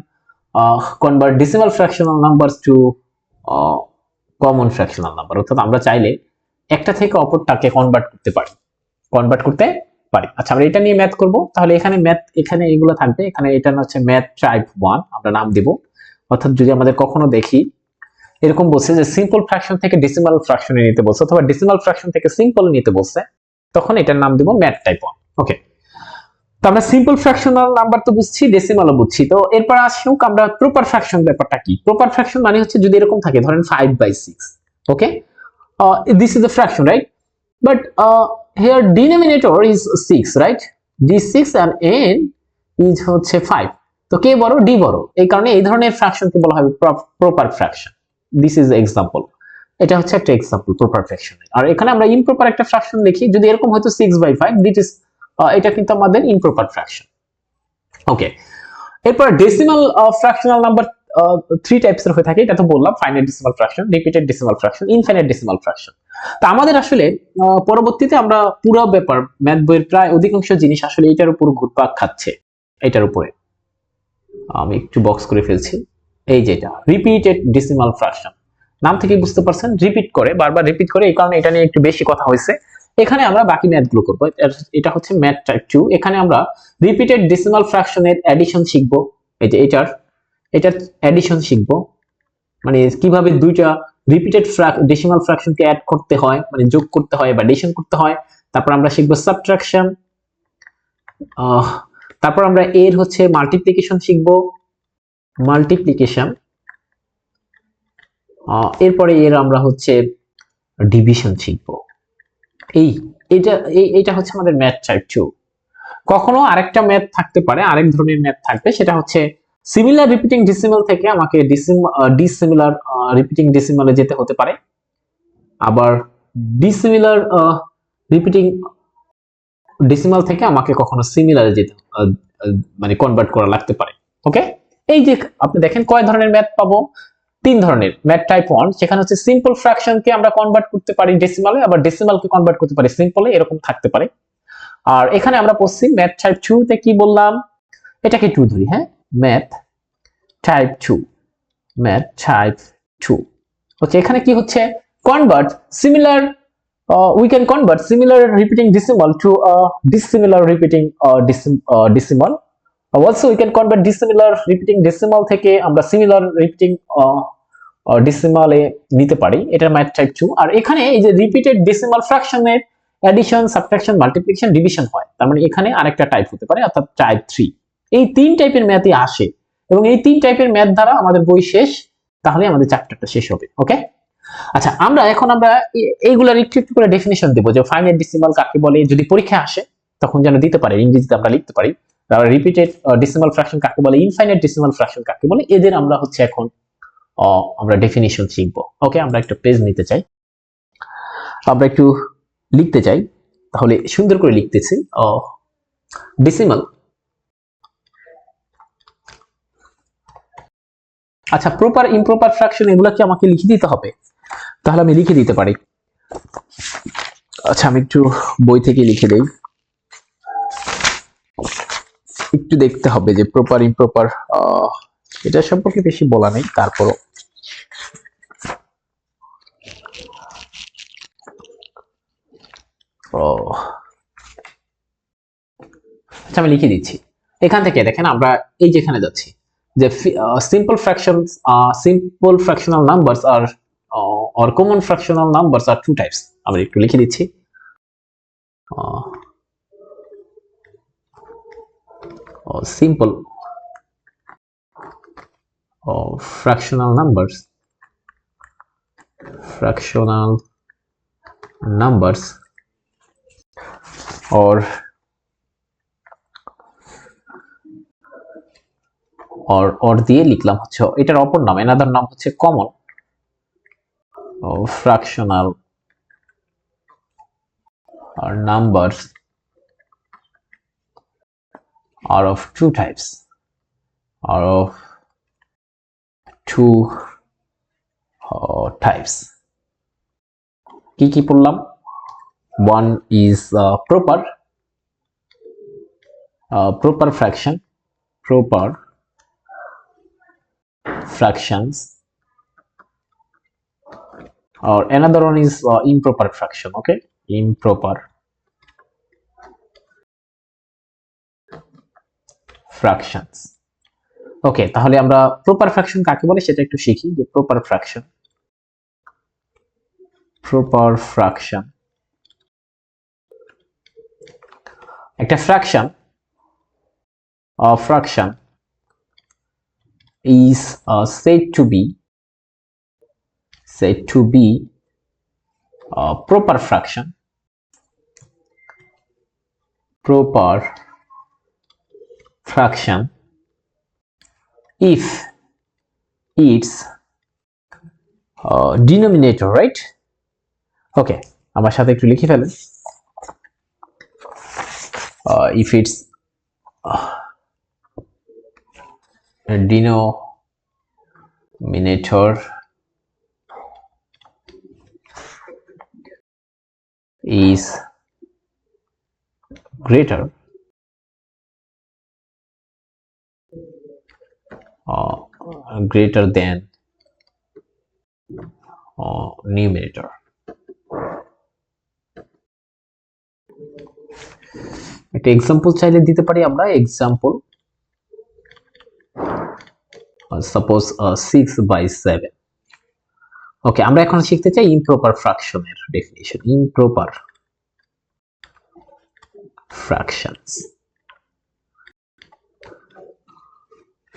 convert decimal fractional numbers to common fractional number. অর্থাৎ আমরা চাইলে একটা থেকে অপরটাকে কনভার্ট করতে পারি। আচ্ছা, আমরা এটা নিয়ে ম্যাথ করব। তাহলে এখানে এগুলো থাকবে, এখানে এটা হচ্ছে ম্যাথ টাইপ 1 আমরা নাম দিব। অর্থাৎ যদি আমাদের কখনো দেখি এরকম বলছে যে সিম্পল ফ্র্যাকশন থেকে ডেসিমাল ফ্র্যাকশনে নিতে বলছে, অথবা ডেসিমাল ফ্র্যাকশন থেকে সিম্পল নিতে বলছে, তখন এটার নাম দিব ম্যাথ টাইপ 1। ওকে, তো আমরা সিম্পল ফ্র্যাকশনাল নাম্বার তো বুঝছি, ডেসিমালও বুঝছি। তো এরপর আসুক আমরা প্রপার ফ্র্যাকশন ব্যাপারটা কি। প্রপার ফ্র্যাকশন মানে হচ্ছে যদি এরকম থাকে, ধরেন 5/6, ওকে, this is the fraction, right? But here denominator is 6, right? d6 and n is হচ্ছে 5, তো কে বড়? d বড়। এই কারণে এই ধরনের ফ্র্যাকশনকে বলা হবে proper fraction. This is example, এটা হচ্ছে একটা এক্সাম্পল প্রপার ফ্র্যাকশনের। আর এখানে আমরা ইমপ্রপার একটা ফ্র্যাকশন লিখি, যদি এরকম হয়তো 6/5, দিস ইজ এটা কিন্তু আমাদের ইমপ্রপার ফ্র্যাকশন। ওকে, এরপর ডেসিমাল ফ্র্যাকশনাল নাম্বার 3 টাইপসের হয়ে থাকে, এটা তো বললাম, finite decimal fraction, repeated decimal fraction, infinite decimal fraction. তো আমাদের আসলে পরবর্তীতে আমরা পুরো ব্যাপার ম্যাথ বইয়ের প্রায় অধিকাংশ জিনিস আসলে এটার উপর ঘুরপাক খাচ্ছে, এটার উপরে। আমি একটু বক্স করে ফেলছি, এই যেটা রিপিটেড ডেসিমাল ফ্র্যাকশন, নাম থেকে বুঝতে পারছেন, রিপিট করে, বারবার রিপিট করে, এই কারণে এটা নিয়ে একটু বেশি কথা হয়েছে। এখানে আমরা বাকি ম্যাথগুলো করব। এটা হচ্ছে ম্যাথ টাইপ 2। এখানে আমরা রিপিটেড ডেসিমাল ফ্র্যাকশনের অ্যাডিশন শিখব, এই যে এটার অ্যাডিশন শিখব, মানে কিভাবে দুইটা রিপিটেড ডেসিমাল ফ্র্যাকশনকে অ্যাড করতে হয়, মানে যোগ করতে হয় বা এডিশন করতে হয়। তারপর আমরা শিখব সাবট্রাকশন, তারপর আমরা এর হচ্ছে মাল্টিপ্লিকেশন শিখব, এরপরে এর আমরা হচ্ছে ডিভিশন শিখব। এইটা হচ্ছে আমাদের ম্যাথ টাইপ 2। কখনো আরেকটা ম্যাথ থাকতে পারে, আরেক ধরনের ম্যাথ থাকবে, সেটা হচ্ছে সিমিলার রিপিটিং ডেসিমাল থেকে আমাকে ডিসিমিলার রিপিটিং ডেসিমালে যেতে হতে পারে, আবার ডিসিমিলার রিপিটিং ডেসিমাল থেকে আমাকে কখনো সিমিলারে যেতে মানে কনভার্ট করা লাগতে পারে। ওকে, এই যে আপনি দেখেন কয় ধরনের ম্যাথ পাবো, 3 ধরনের। ম্যাথ টাইপ 1 সেখানে হচ্ছে সিম্পল ফ্র্যাকশনকে আমরা কনভার্ট করতে পারি ডেসিমালে, আবার ডেসিমালকে কনভার্ট করতে পারি সিম্পলে, এরকম থাকতে পারে। আর এখানে আমরা পড়ছি ম্যাথ টাইপ 2 তে কি বললাম, এটাকে 2 ধরি, হ্যাঁ, ম্যাথ টাইপ 2। ওকে, এখানে কি হচ্ছে, convert similar, we can convert similar repeating decimal to a dissimilar repeating decimal. Also we can convert dissimilar repeating decimal থেকে আমরা similar repeating decimal এ নিতে পারি, এটা ম্যাথ টাইপ 2। আর এখানে এই যে রিপিটেড ডেসিমাল ফ্র্যাকশনের অ্যাডিশন, সাবট্রাকশন, মাল্টিপ্লিকেশন, ডিভিশন হয়, তার মানে এখানে আরেকটা টাইপ হতে পারে, অর্থাৎ টাইপ 3। এই 3 টাইপের ম্যাথই আসে, এবং এই 3 টাইপের ম্যাথ দ্বারা আমাদের বই শেষ, তাহলে আমাদের চ্যাপ্টারটা শেষ হবে। ওকে, আচ্ছা, আমরা এইগুলার একটু একটু করে ডেফিনিশন দেব, যে ফাইনাইট ডেসিমাল কাকে বলে, যদি পরীক্ষা আসে তখন যেন দিতে পারে, ইংরেজিতে আমরা লিখতে পারি। তারপর রিপিটেড ডেসিমাল ফ্র্যাকশন কাকে বলে, ইনফাইনাইট ডেসিমাল ফ্র্যাকশন কাকে বলে, এদের আমরা হচ্ছে এখন আমরা ডেফিনিশন শিখবো। ওকে, আমরা একটা পেজ নিতে চাই, আমরা একটু লিখতে চাই, তাহলে সুন্দর করে লিখতেছি। ডেসিমাল, আচ্ছা, প্রপার ইমপ্রপার ফ্র্যাকশন এগুলা কি আমাকে লিখে দিতে হবে? তাহলে আমি লিখে দিতে পারি। আচ্ছা, আমি একটু বই থেকে লিখে দেই, একটু দেখতে হবে যে প্রপার ইমপ্রপার, এটা সম্পর্কে বেশি বলা নেই, তারপরও আচ্ছা আমি লিখে দিচ্ছি। এখান থেকে দেখেন আমরা এই যেখানে যাচ্ছি, যে simple fractional numbers are or common fractional numbers are 2 types। আমরা একটু লিখে দিচ্ছি। simple fractional numbers or দিয়ে লিখলাম হচ্ছে এটার অপর নাম, এনাদার নাম হচ্ছে common fractional numbers are of two types, কি পড়লাম? one is proper fractions, or another one is improper fraction. Okay, improper fractions. ওকে, তাহলে আমরা প্রপার ফ্র্যাকশন কাকে বলে সেটা একটু শিখি। যে প্রপার ফ্র্যাকশন একটা fraction is said to be proper fraction if its denominator, right? ওকে, আমার সাথে একটু লিখে ফেলেন। if its denominator is greater than numerator. একটা এক্সাম্পল চাইলে দিতে পারি আমরা। Example suppose 6/7। ওকে, আমরা এখন শিখতে চাই ইমপ্রপার ফ্র্যাকশনের ডেফিনিশন। ইমপ্রপার ফ্র্যাকশনস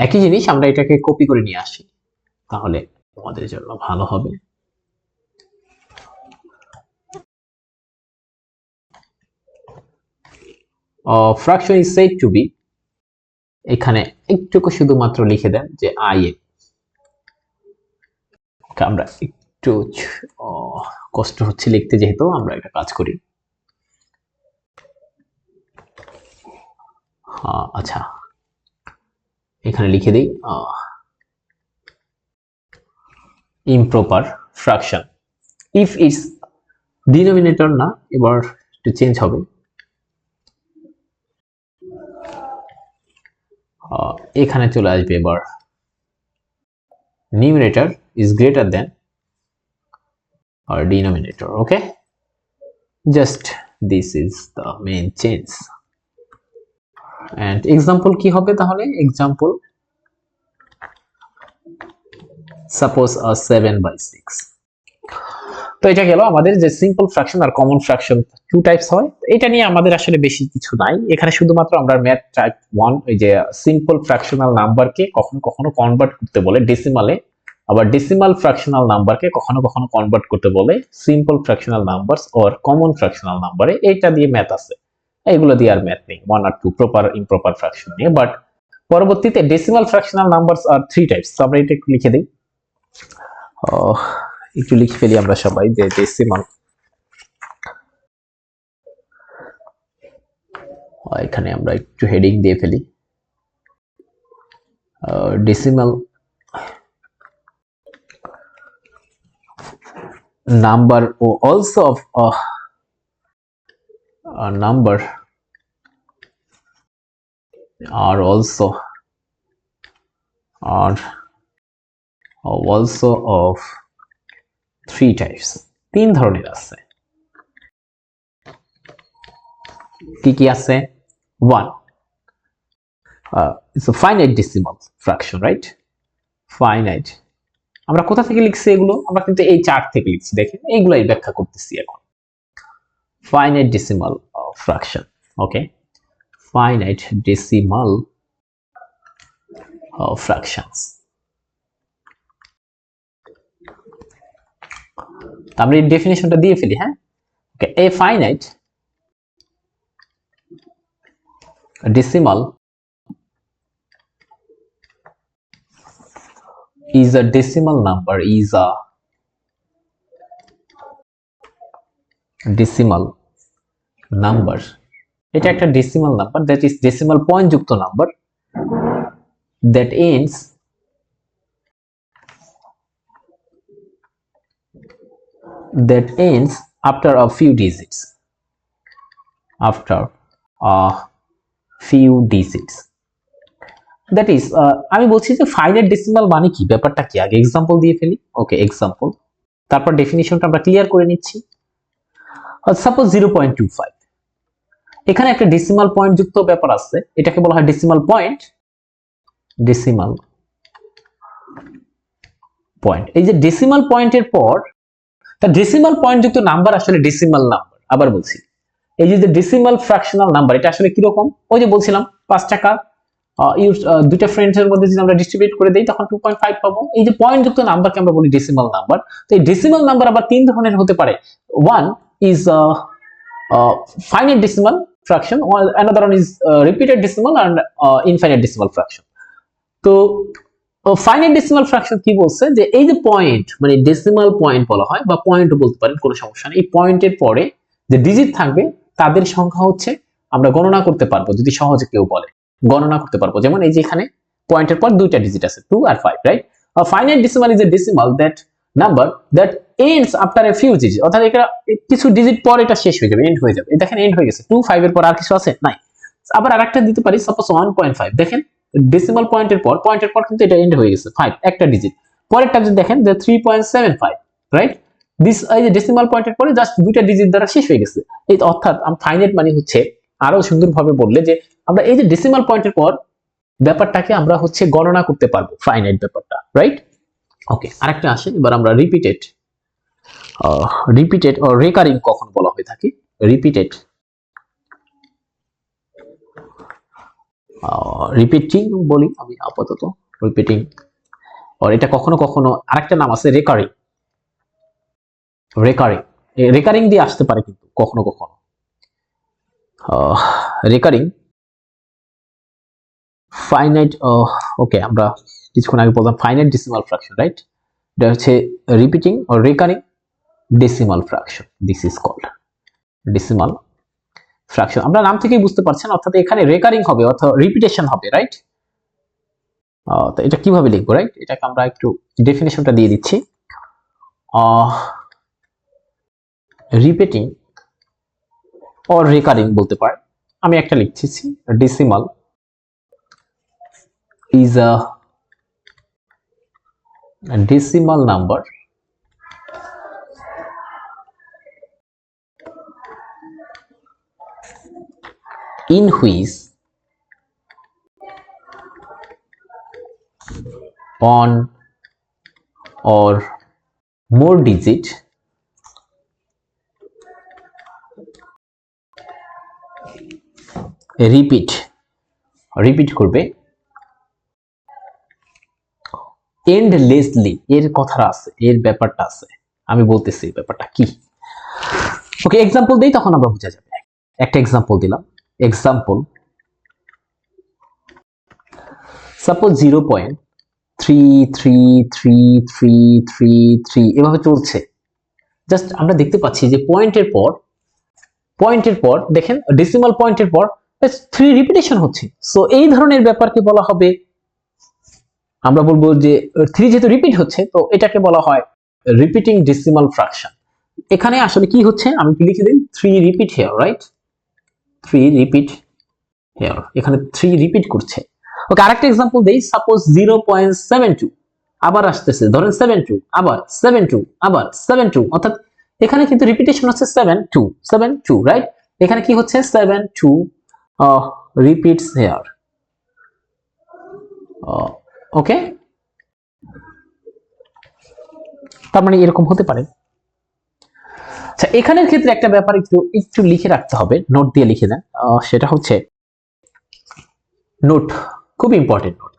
একই জিনিস, আমরা এটাকে কপি করে নিয়ে আসি, তাহলে আমাদের জন্য ভালো হবে। Fraction is said to be, এখানে একটুকু শুধুমাত্র লিখে দেন যে im। ওকে, আমরা একটু কষ্ট হচ্ছে লিখতে, যেহেতু আমরা একটা কাজ করি। আচ্ছা, এখানে লিখে দিই improper fraction if its denominator, না, এবার একটু চেঞ্জ হবে। এখানে চলে আসবে এবার numerator is greater than or denominator. Okay, just this is the main change. and example কি হবে তাহলে? example suppose 7/6। তো এটা গেল আমাদের যে সিম্পল ফ্র্যাকশন আর কমন ফ্র্যাকশন টু টাইপস হয়। এটা নিয়ে আমাদের আসলে বেশি কিছু নাই এখানে, শুধুমাত্র আমরা ম্যাথ টাইপ 1 এই যে সিম্পল ফ্র্যাকশনাল নাম্বারকে কখনো কখনো কনভার্ট করতে বলে ডেসিমালে, আবার ডেসিমাল ফ্র্যাকশনাল নাম্বারকে কখনো কখনো কনভার্ট করতে বলে simple fractional numbers or common fractional নাম্বারে। এটা দিয়ে ম্যাথ আছে, এগুলো দিয়ে আর ম্যাথ নেই, 1 আর 2 প্রপার ইমপ্রপার ফ্র্যাকশন নিয়ে। বাট পরবর্তীতে ডেসিমাল ফ্র্যাকশনাল নাম্বারস আর 3 টাইপস। আমরা এটা একটু লিখে দিই, একটু লিখে ফেলি আমরা সবাই যে ডেসিমাল, এখানে আমরা একটু হেডিং দিয়ে ফেলি decimal number also of number are also of 3 types, 3 ধরনের আছে। কি কি আছে? 1 it's a finite decimal fraction, right? finite, আমরা কোথা থেকে লিখছি এগুলো? আমরা কিন্তু এই চার্ট থেকে লিখছি, দেখেন এইগুলাই ব্যাখ্যা করতেছি এখন। finite decimal fraction. Okay, finite decimal fractions. আমরা এই ডেফিনিশনটা দিয়ে ফেলি। হ্যাঁ, ওকে, a finite decimal is a decimal number, is a decimal number. এটা একটা decimal number, that is decimal point যুক্ত number that ends after a few digits, after a few digits. That is, আমি বলছি যে ফাইনাইট ডেসিমাল মানে কি, ব্যাপারটা কি, আগে এক্সাম্পল দিয়ে ফেলি। ওকে, এক্সাম্পল, তারপর ডেফিনিশনটা আমরা ক্লিয়ার করে নিচ্ছি। সাপোজ 0.25, এখানে একটা ডেসিমাল পয়েন্ট যুক্ত ব্যাপার আছে, এটাকে বলা হয় ডেসিমাল পয়েন্ট। ডেসিমাল পয়েন্ট, এই যে ডেসিমাল পয়েন্টের পর তার ডেসিমাল পয়েন্ট যুক্ত নাম্বার আসলে ডেসিমাল নাম্বার। আবার বলছি, এই যে ডেসিমাল ফ্র্যাকশনাল নাম্বার, এটা আসলে কিরকম, ওই যে বলছিলাম 5 টাকা দুইটা ফ্রেন্ডসের মধ্যে যদি আমরা ডিস্ট্রিবিউট করে দেই তখন 2.5 পাবো। এই যে পয়েন্ট যুক্ত নাম্বারকে আমরা বলি ডেসিমাল নাম্বার। তো এই ডেসিমাল নাম্বার আবার তিন ধরনের হতে পারে। One is finite decimal fraction, while another one is repeated decimal and infinite decimal fraction. তো ফাইনাইট ডেসিমাল ফ্র্যাকশন কি বলছে, যে এই যে পয়েন্ট, মানে ডেসিমাল পয়েন্ট বলা হয় বা পয়েন্টও বলতে পারেন, কোনো সমস্যা নেই। এই পয়েন্টের পরে যে ডিজিট থাকবে তাদের সংখ্যা হচ্ছে আমরা গণনা করতে পারবো, যদি সহজে কেউ বলে গণনা করতে পারবো। যেমন এই যে এখানে পয়েন্টের পর দুইটা ডিজিট আছে, 2 আর 5, right? Finite decimal is a decimal that number that ends after a few digit, অর্থাৎ এটা কিছু ডিজিট পর এটা শেষ হয়ে যাবে, এন্ড হয়ে যাবে। দেখেন এন্ড হয়ে গেছে, 2 5 এর পর আর কিছু আছে নাই। আবার আরেকটা দিতে পারি, সাপোজ 1.5, দেখেন ডেসিমাল পয়েন্টের পর কিন্তু এটা এন্ড হয়ে গেছে, 5 একটা ডিজিট। পরেরটা যদি দেখেন যে 3.75, রাইট? দিস এই যে ডেসিমাল পয়েন্টের পরে জাস্ট দুইটা ডিজিট দ্বারা শেষ হয়ে গেছে। এই অর্থাৎ ফাইনাইট মানে হচ্ছে, আরো সুন্দরভাবে বললে, যে আমরা এই যে ডেসিমাল পয়েন্টের পর ব্যাপারটাকে আমরা হচ্ছে গণনা করতে পারবো, ফাইনাইট ব্যাপারটা, রাইট? ওকে, আরেকটা আসে, এবার আমরা রিপিটেড ও রেকারিং কখন বলা হয়ে থাকে। রিপিটেড, রিপিটিং বলি আমি আপাতত, রিপিটিং। আর এটা কখনো কখনো আরেকটা নাম আছে রেকারিং। রেকারিং রেকারিং দিয়ে আসতে পারে কিন্তু কখনো কখনো। রেকারিং ফাইনাইট, ওকে, আমরা কিছুক্ষণ আগে বললাম ফাইনাইট ডেসিমাল ফ্র্যাকশন, রাইট? এটা হচ্ছে রিপিটিং ও recurring decimal fraction, this is called decimal fraction. আমরা নাম থেকেই বুঝতে পারছেন, অর্থাৎ এখানে রেকারিং হবে, অর্থাৎ রিপিটেশন হবে, রাইট? তো এটা কিভাবে লিখবো, রাইট? এটাকে আমরা একটু ডেফিনিশনটা দিয়ে দিচ্ছি। রিপিটিং অর রেকারিং বলতে পারে। আমি একটা লিখছি, decimal is a decimal number in which one or more digit repeat করবে এন্ডলেসলি। এর কথা আছে, এর ব্যাপারটা আছে, আমি বলতেছি ব্যাপারটা কি। ওকে, এক্সাম্পল দেই, তখন আমরা বুঝা যাবে। একটা এক্সাম্পল দিলাম, এক্সাম্পল সাপোজ 0.33333 এভাবে চলছে। জাস্ট আমরা দেখতে পাচ্ছি যে পয়েন্টের পর দেখেন ডেসিমাল পয়েন্টের পর 3 রিপিটেশন হচ্ছে। সো এই ধরনের ব্যাপারকে বলা হবে, আমরা বলবো যে 3 যেহেতু রিপিট হচ্ছে, তো এটাকে বলা হয় রিপিটিং ডেসিমাল ফ্র্যাকশন। এখানে আসলে কি হচ্ছে, আমি কি লিখে দিই, 3 repeat here, right? 3 repeat here, এখানে 3 রিপিট করছে। ওকে, আরেকটা एग्जांपल দেই, সাপোজ 0.72 আবার আসতেছে, ধরেন 72, আবার 72, আবার 72, অর্থাৎ এখানে কিন্তু রিপিটেশন হচ্ছে 72, রাইট? এখানে কি হচ্ছে, 72 রিপিটস হিয়ার। ওকে, তার মানে এরকম হতে পারে। আচ্ছা, এখানের ক্ষেত্রে একটা ব্যাপার একটু একটু লিখে রাখতে হবে, নোট দিয়ে লিখে দেন। সেটা হচ্ছে নোট, খুব ইম্পর্টেন্ট নোট,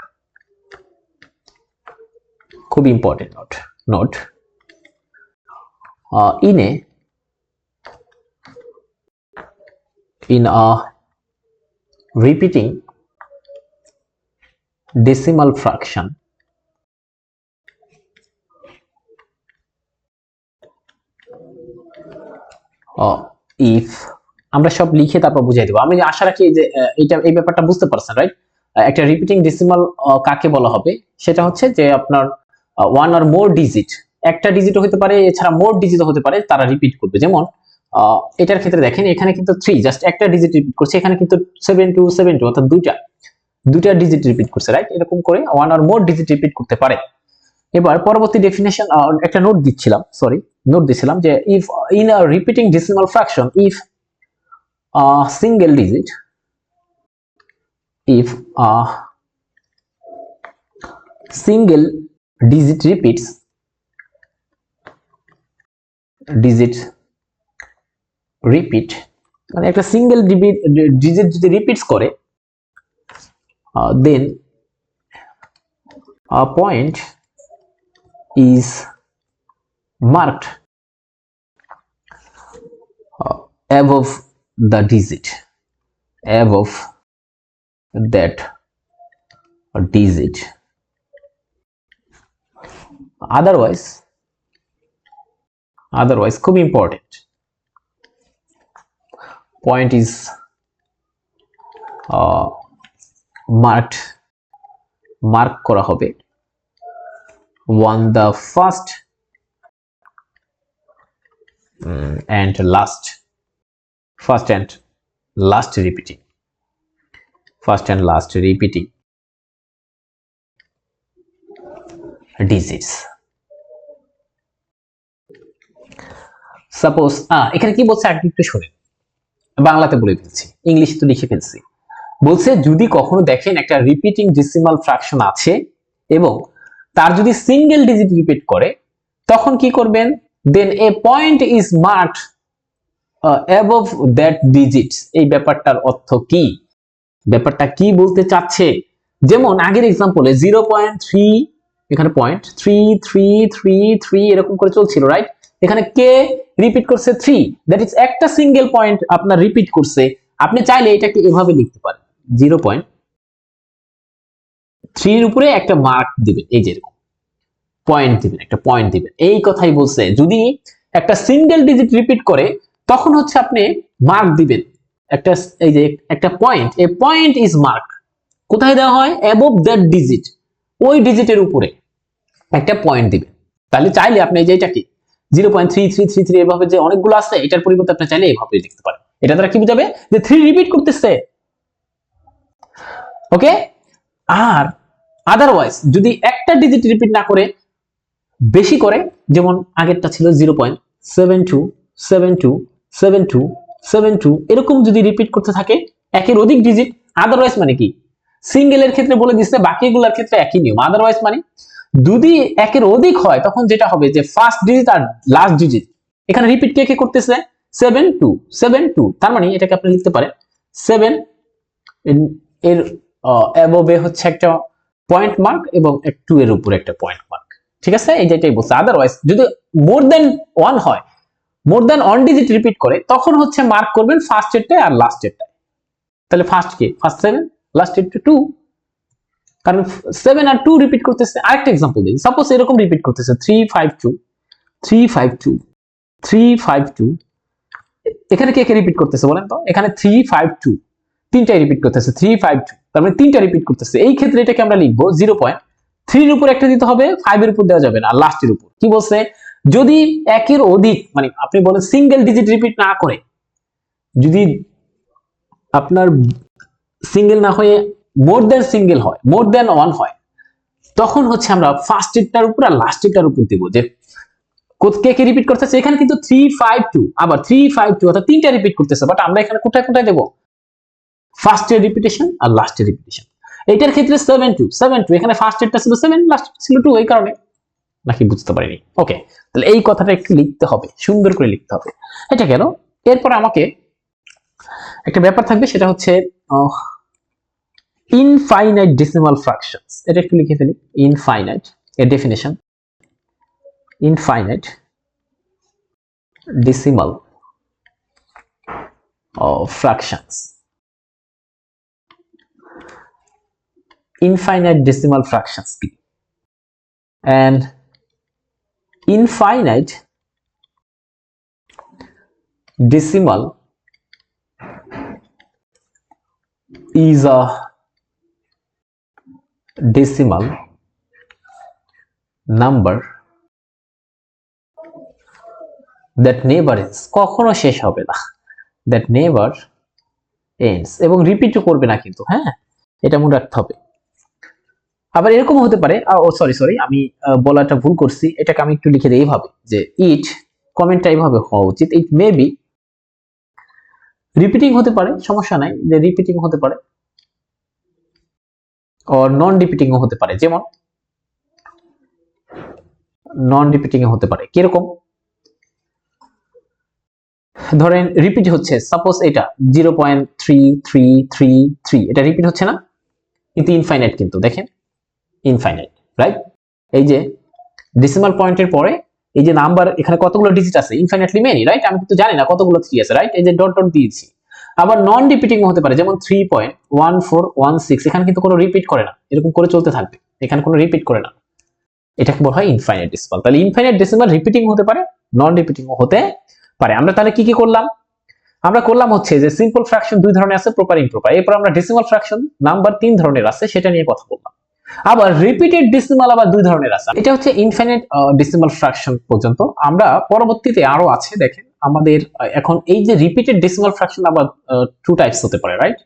খুব important note. Note in a repeating decimal fraction, if আমরা সব লিখে তারপর বুঝিয়ে দেবো। আমি আশা রাখি যে এই ব্যাপারটা বুঝতে পারছেন, রাইট? একটা রিপিটিং ডেসিমাল কাকে বলা হবে, সেটা হচ্ছে যে আপনার ওয়ান আর মোর ডিজিট, একটা ডিজিট হতে পারে, এছাড়া মোর ডিজিট হতে পারে, তারা রিপিট করবে। যেমন এটার ক্ষেত্রে দেখেন, এখানে কিন্তু 3 জাস্ট একটা ডিজিট রিপিট করছে, এখানে কিন্তু 7272 অর্থাৎ দুইটা ডিজিট রিপিট করছে, রাইট? এরকম করে ওয়ান আর মোর ডিজিট রিপিট করতে পারে। এবার পরবর্তী ডেফিনেশন, একটা নোট দিচ্ছিলাম যে if in a repeating decimal fraction, if a single digit, if a single digit repeats, মানে একটা সিঙ্গেল ডিজিট যদি রিপিটস করে, then a point is marked above the digit, above that digit. Otherwise খুব important, point is mark করা হবে on the first and last repeating digits. Suppose এখানে কি বলছে একটু শুনেন, বাংলাতে বলে ফেলছি, ইংলিশে তো লিখে ফেলছি। বলছে যদি কখনো দেখেন একটা রিপিটিং ডেসিমাল ফ্র্যাকশন আছে এবং তার যদি সিঙ্গেল ডিজিট রিপিট করে, তখন কি করবেন? Then a point is marked above that digits. এই ব্যাপারটার অর্থ কি, ব্যাপারটা কি বলতে চাচ্ছে? যেমন আগের এক্সাম্পলে 0.3, এখানে 0.3333 এরকম করে চলছিল, রাইট? এখানে কে রিপিট করছে? 3, দ্যাট ইজ একটা সিঙ্গেল পয়েন্ট আপনার রিপিট করছে। আপনি চাইলে এটাকে এভাবে লিখতে পারেন, 0.3 এর উপরে একটা মার্ক দিবেন, এই যে এরকম পয়েন্ট দিবেন, একটা পয়েন্ট দিবেন। এই কথাই বলছে, যদি একটা সিঙ্গেল ডিজিট রিপিট করে তখন হচ্ছে আপনি মার্ক দিবেন একটা, এই যে একটা point, A point is mark কোথায় দেওয়া হয়? অ্যাবভ দ্যাট ডিজিট, ওই ডিজিটের উপরে একটা পয়েন্ট দিবেন। তাহলে চাইলে আপনি এই যে এটাকে 0.3333 এভাবে যে অনেকগুলো আছে, এটার পরিবর্তে আপনি চাইলে এভাবে লিখতে পারেন। এটা দ্বারা কি বোঝাবে? যে 3 রিপিট করতেছে, ওকে? আর আদারওয়াইজ যদি একটা ডিজিট রিপিট না করে বেশি করে, যেমন আগেরটা ছিল 0.72727272 এরকম যদি রিপিট করতে থাকে একের অধিক ডিজিট, আদারওয়াইজ মানে কি? সিঙ্গেলের ক্ষেত্রে বলে দিচ্ছে, বাকিগুলোর ক্ষেত্রে একই নিয়ম। আদারওয়াইজ মানে যদি একের অধিক হয় তখন যেটা হবে যে ফার্স্ট ডিজিট আর লাস্ট ডিজিট, এখানে রিপিট কে করতেছে? 7272, তার মানে এটাকে আপনি লিখতে পারেন 7 এর অ্যাবভে হচ্ছে একটা পয়েন্ট মার্ক এবং 2 এর উপরে একটা পয়েন্ট মার্ক, ঠিক আছে? এই যেটাই বলছে। আদারওয়াইজ যদি মোর দেন 1 হয়, মোর দেন 1 ডিজিট রিপিট করে, তখন হচ্ছে মার্ক করবেন ফার্স্ট এরটা আর লাস্ট এরটা। তাহলে ফার্স্ট 7, লাস্ট এরটা 2, কারণ 7 আর 2 রিপিট করতেছে। আরেকটা एग्जांपल দেই, সাপোজ এরকম রিপিট করতেছে 352 এখানে কে রিপিট করতেছে বলেন তো? এখানে 352 তিনটাই রিপিট করতেছে, 352 তার মানে তিনটা রিপিট করতেছে। এই ক্ষেত্রে এটাকে আমরা লিখবো 0.3 এর উপর একটা দিতে হবে, 5 এর উপর দেওয়া যাবে না, আর লাস্টের উপর। কি বলছে? যদি একের অধিক, মানে আপনি বলেন সিঙ্গেল ডিজিট রিপিট না করে, যদি আপনার সিঙ্গেল না হয়ে মোর দেন সিঙ্গেল হয়, মোর দেন 1 হয়, তখন হচ্ছে আমরা ফার্স্ট এরটার উপর আর লাস্ট এরটার উপর দেব যে কে রিপিট করতেছে। এখানে কিন্তু 352, আবার 352 অর্থাৎ তিনটা রিপিট করতেছে, বাট আমরা এখানে কোথায় দেব? ফার্স্ট এর রিপিটেশন আর লাস্ট এর রিপিটেশন। এটার ক্ষেত্রে 72 এখানে ফার্স্ট এরটা ছিল 7, লাস্ট ছিল 2, এই কারণে নাকি বুঝতে পারিনি? ওকে, তাহলে এই কথাটা একটু লিখতে হবে, সুন্দর করে লিখতে হবে। এটা গেল। এরপর আমাকে একটা ব্যাপার থাকবে, সেটা হচ্ছে ইনফাইনাইট ডেসিমাল ফ্র্যাকশনস। এটা একটু লিখে ফেলি। ইনফাইনাইট এর definition, infinite decimal fractions. Infinite decimal fractions কি? And infinite decimal is a decimal number that never ends, কখনো শেষ হবে না, that never ends, এবং রিপিটও করবে না কিন্তু, হ্যাঁ, এটা মনে রাখতে হবে। আবার এরকম হতে পারে, সরি আমি বলাটা ভুল করছি, এটাকে আমি একটু লিখে দিই এইভাবে, যে ইট, কমেন্টটা এইভাবে হওয়া উচিত, ইট মে বি রিপিটিং হতে পারে, সমস্যা নাই, যে রিপিটিং হতে পারে, or নন রিপিটিং হতে পারে। যেমন নন রিপিটিং হতে পারে কিরকম, ধরেন রিপিট হচ্ছে, সাপোজ এটা 0.3333, এটা রিপিট হচ্ছে না, কিন্তু ইনফাইনাইট, কিন্তু দেখেন ইনফাইনাইট, রাইট? এই যে ডেসিমাল পয়েন্টের পরে এই যে নাম্বার, এখানে কতগুলো ডিজিট আছে, ইনফাইনাইটলি মেনি, রাইট? আমি কিন্তু জানি না কতগুলো 3 আছে, রাইট? এই যে ডট ডট দিয়েছি। আবার নন রিপিটিং হতে পারে, যেমন 3.1416, এখানে কিন্তু কোনো রিপিট করে না, এরকম করে চলতে থাকবে, এখানে কোনো রিপিট করে না, এটাকে বলা হয় ইনফাইনাইট ডেসিমাল। তাহলে ইনফাইনাইট ডেসিমাল রিপিটিং হতে পারে, নন রিপিটিং হতে পারে। আমরা তাহলে কি কি করলাম? আমরা করলাম হচ্ছে যে সিম্পল ফ্র্যাকশন 2 ধরনের আছে, প্রপার ইমপ্রপার। এরপর আমরা ডেসিমাল ফ্র্যাকশন নাম্বার 3 ধরনের আছে, সেটা নিয়ে কথা বললাম। আবার রিপিটেড ডেসিমাল আবার 2 ধরনের আছে। এটা হচ্ছে ইনফাইনাইট ডেসিমাল ফ্র্যাকশন পর্যন্ত। আমরা পরবর্তীতে আরো আছে, দেখেন আমাদের এখন এই যে রিপিটেড ডেসিমাল ফ্র্যাকশন আবার 2 টাইপস হতে পারে, right?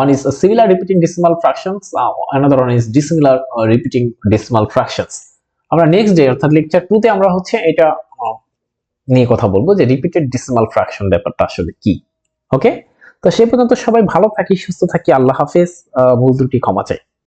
One is a similar repeating decimal fractions, another one is dissimilar repeating decimal fractions. আমরা নেক্সট ডে অর্থাৎ লেকচার 2 তে আমরা হচ্ছে এটা নিয়ে কথা বলবো, যে রিপিটেড ডেসিমাল ফ্র্যাকশন ব্যাপারটা আসলে কি। ওকে, তো সেই পর্যন্ত সবাই ভালো থাকি, সুস্থ থাকি, আল্লাহ হাফেজ, ভুল ত্রুটি ক্ষমা চাই।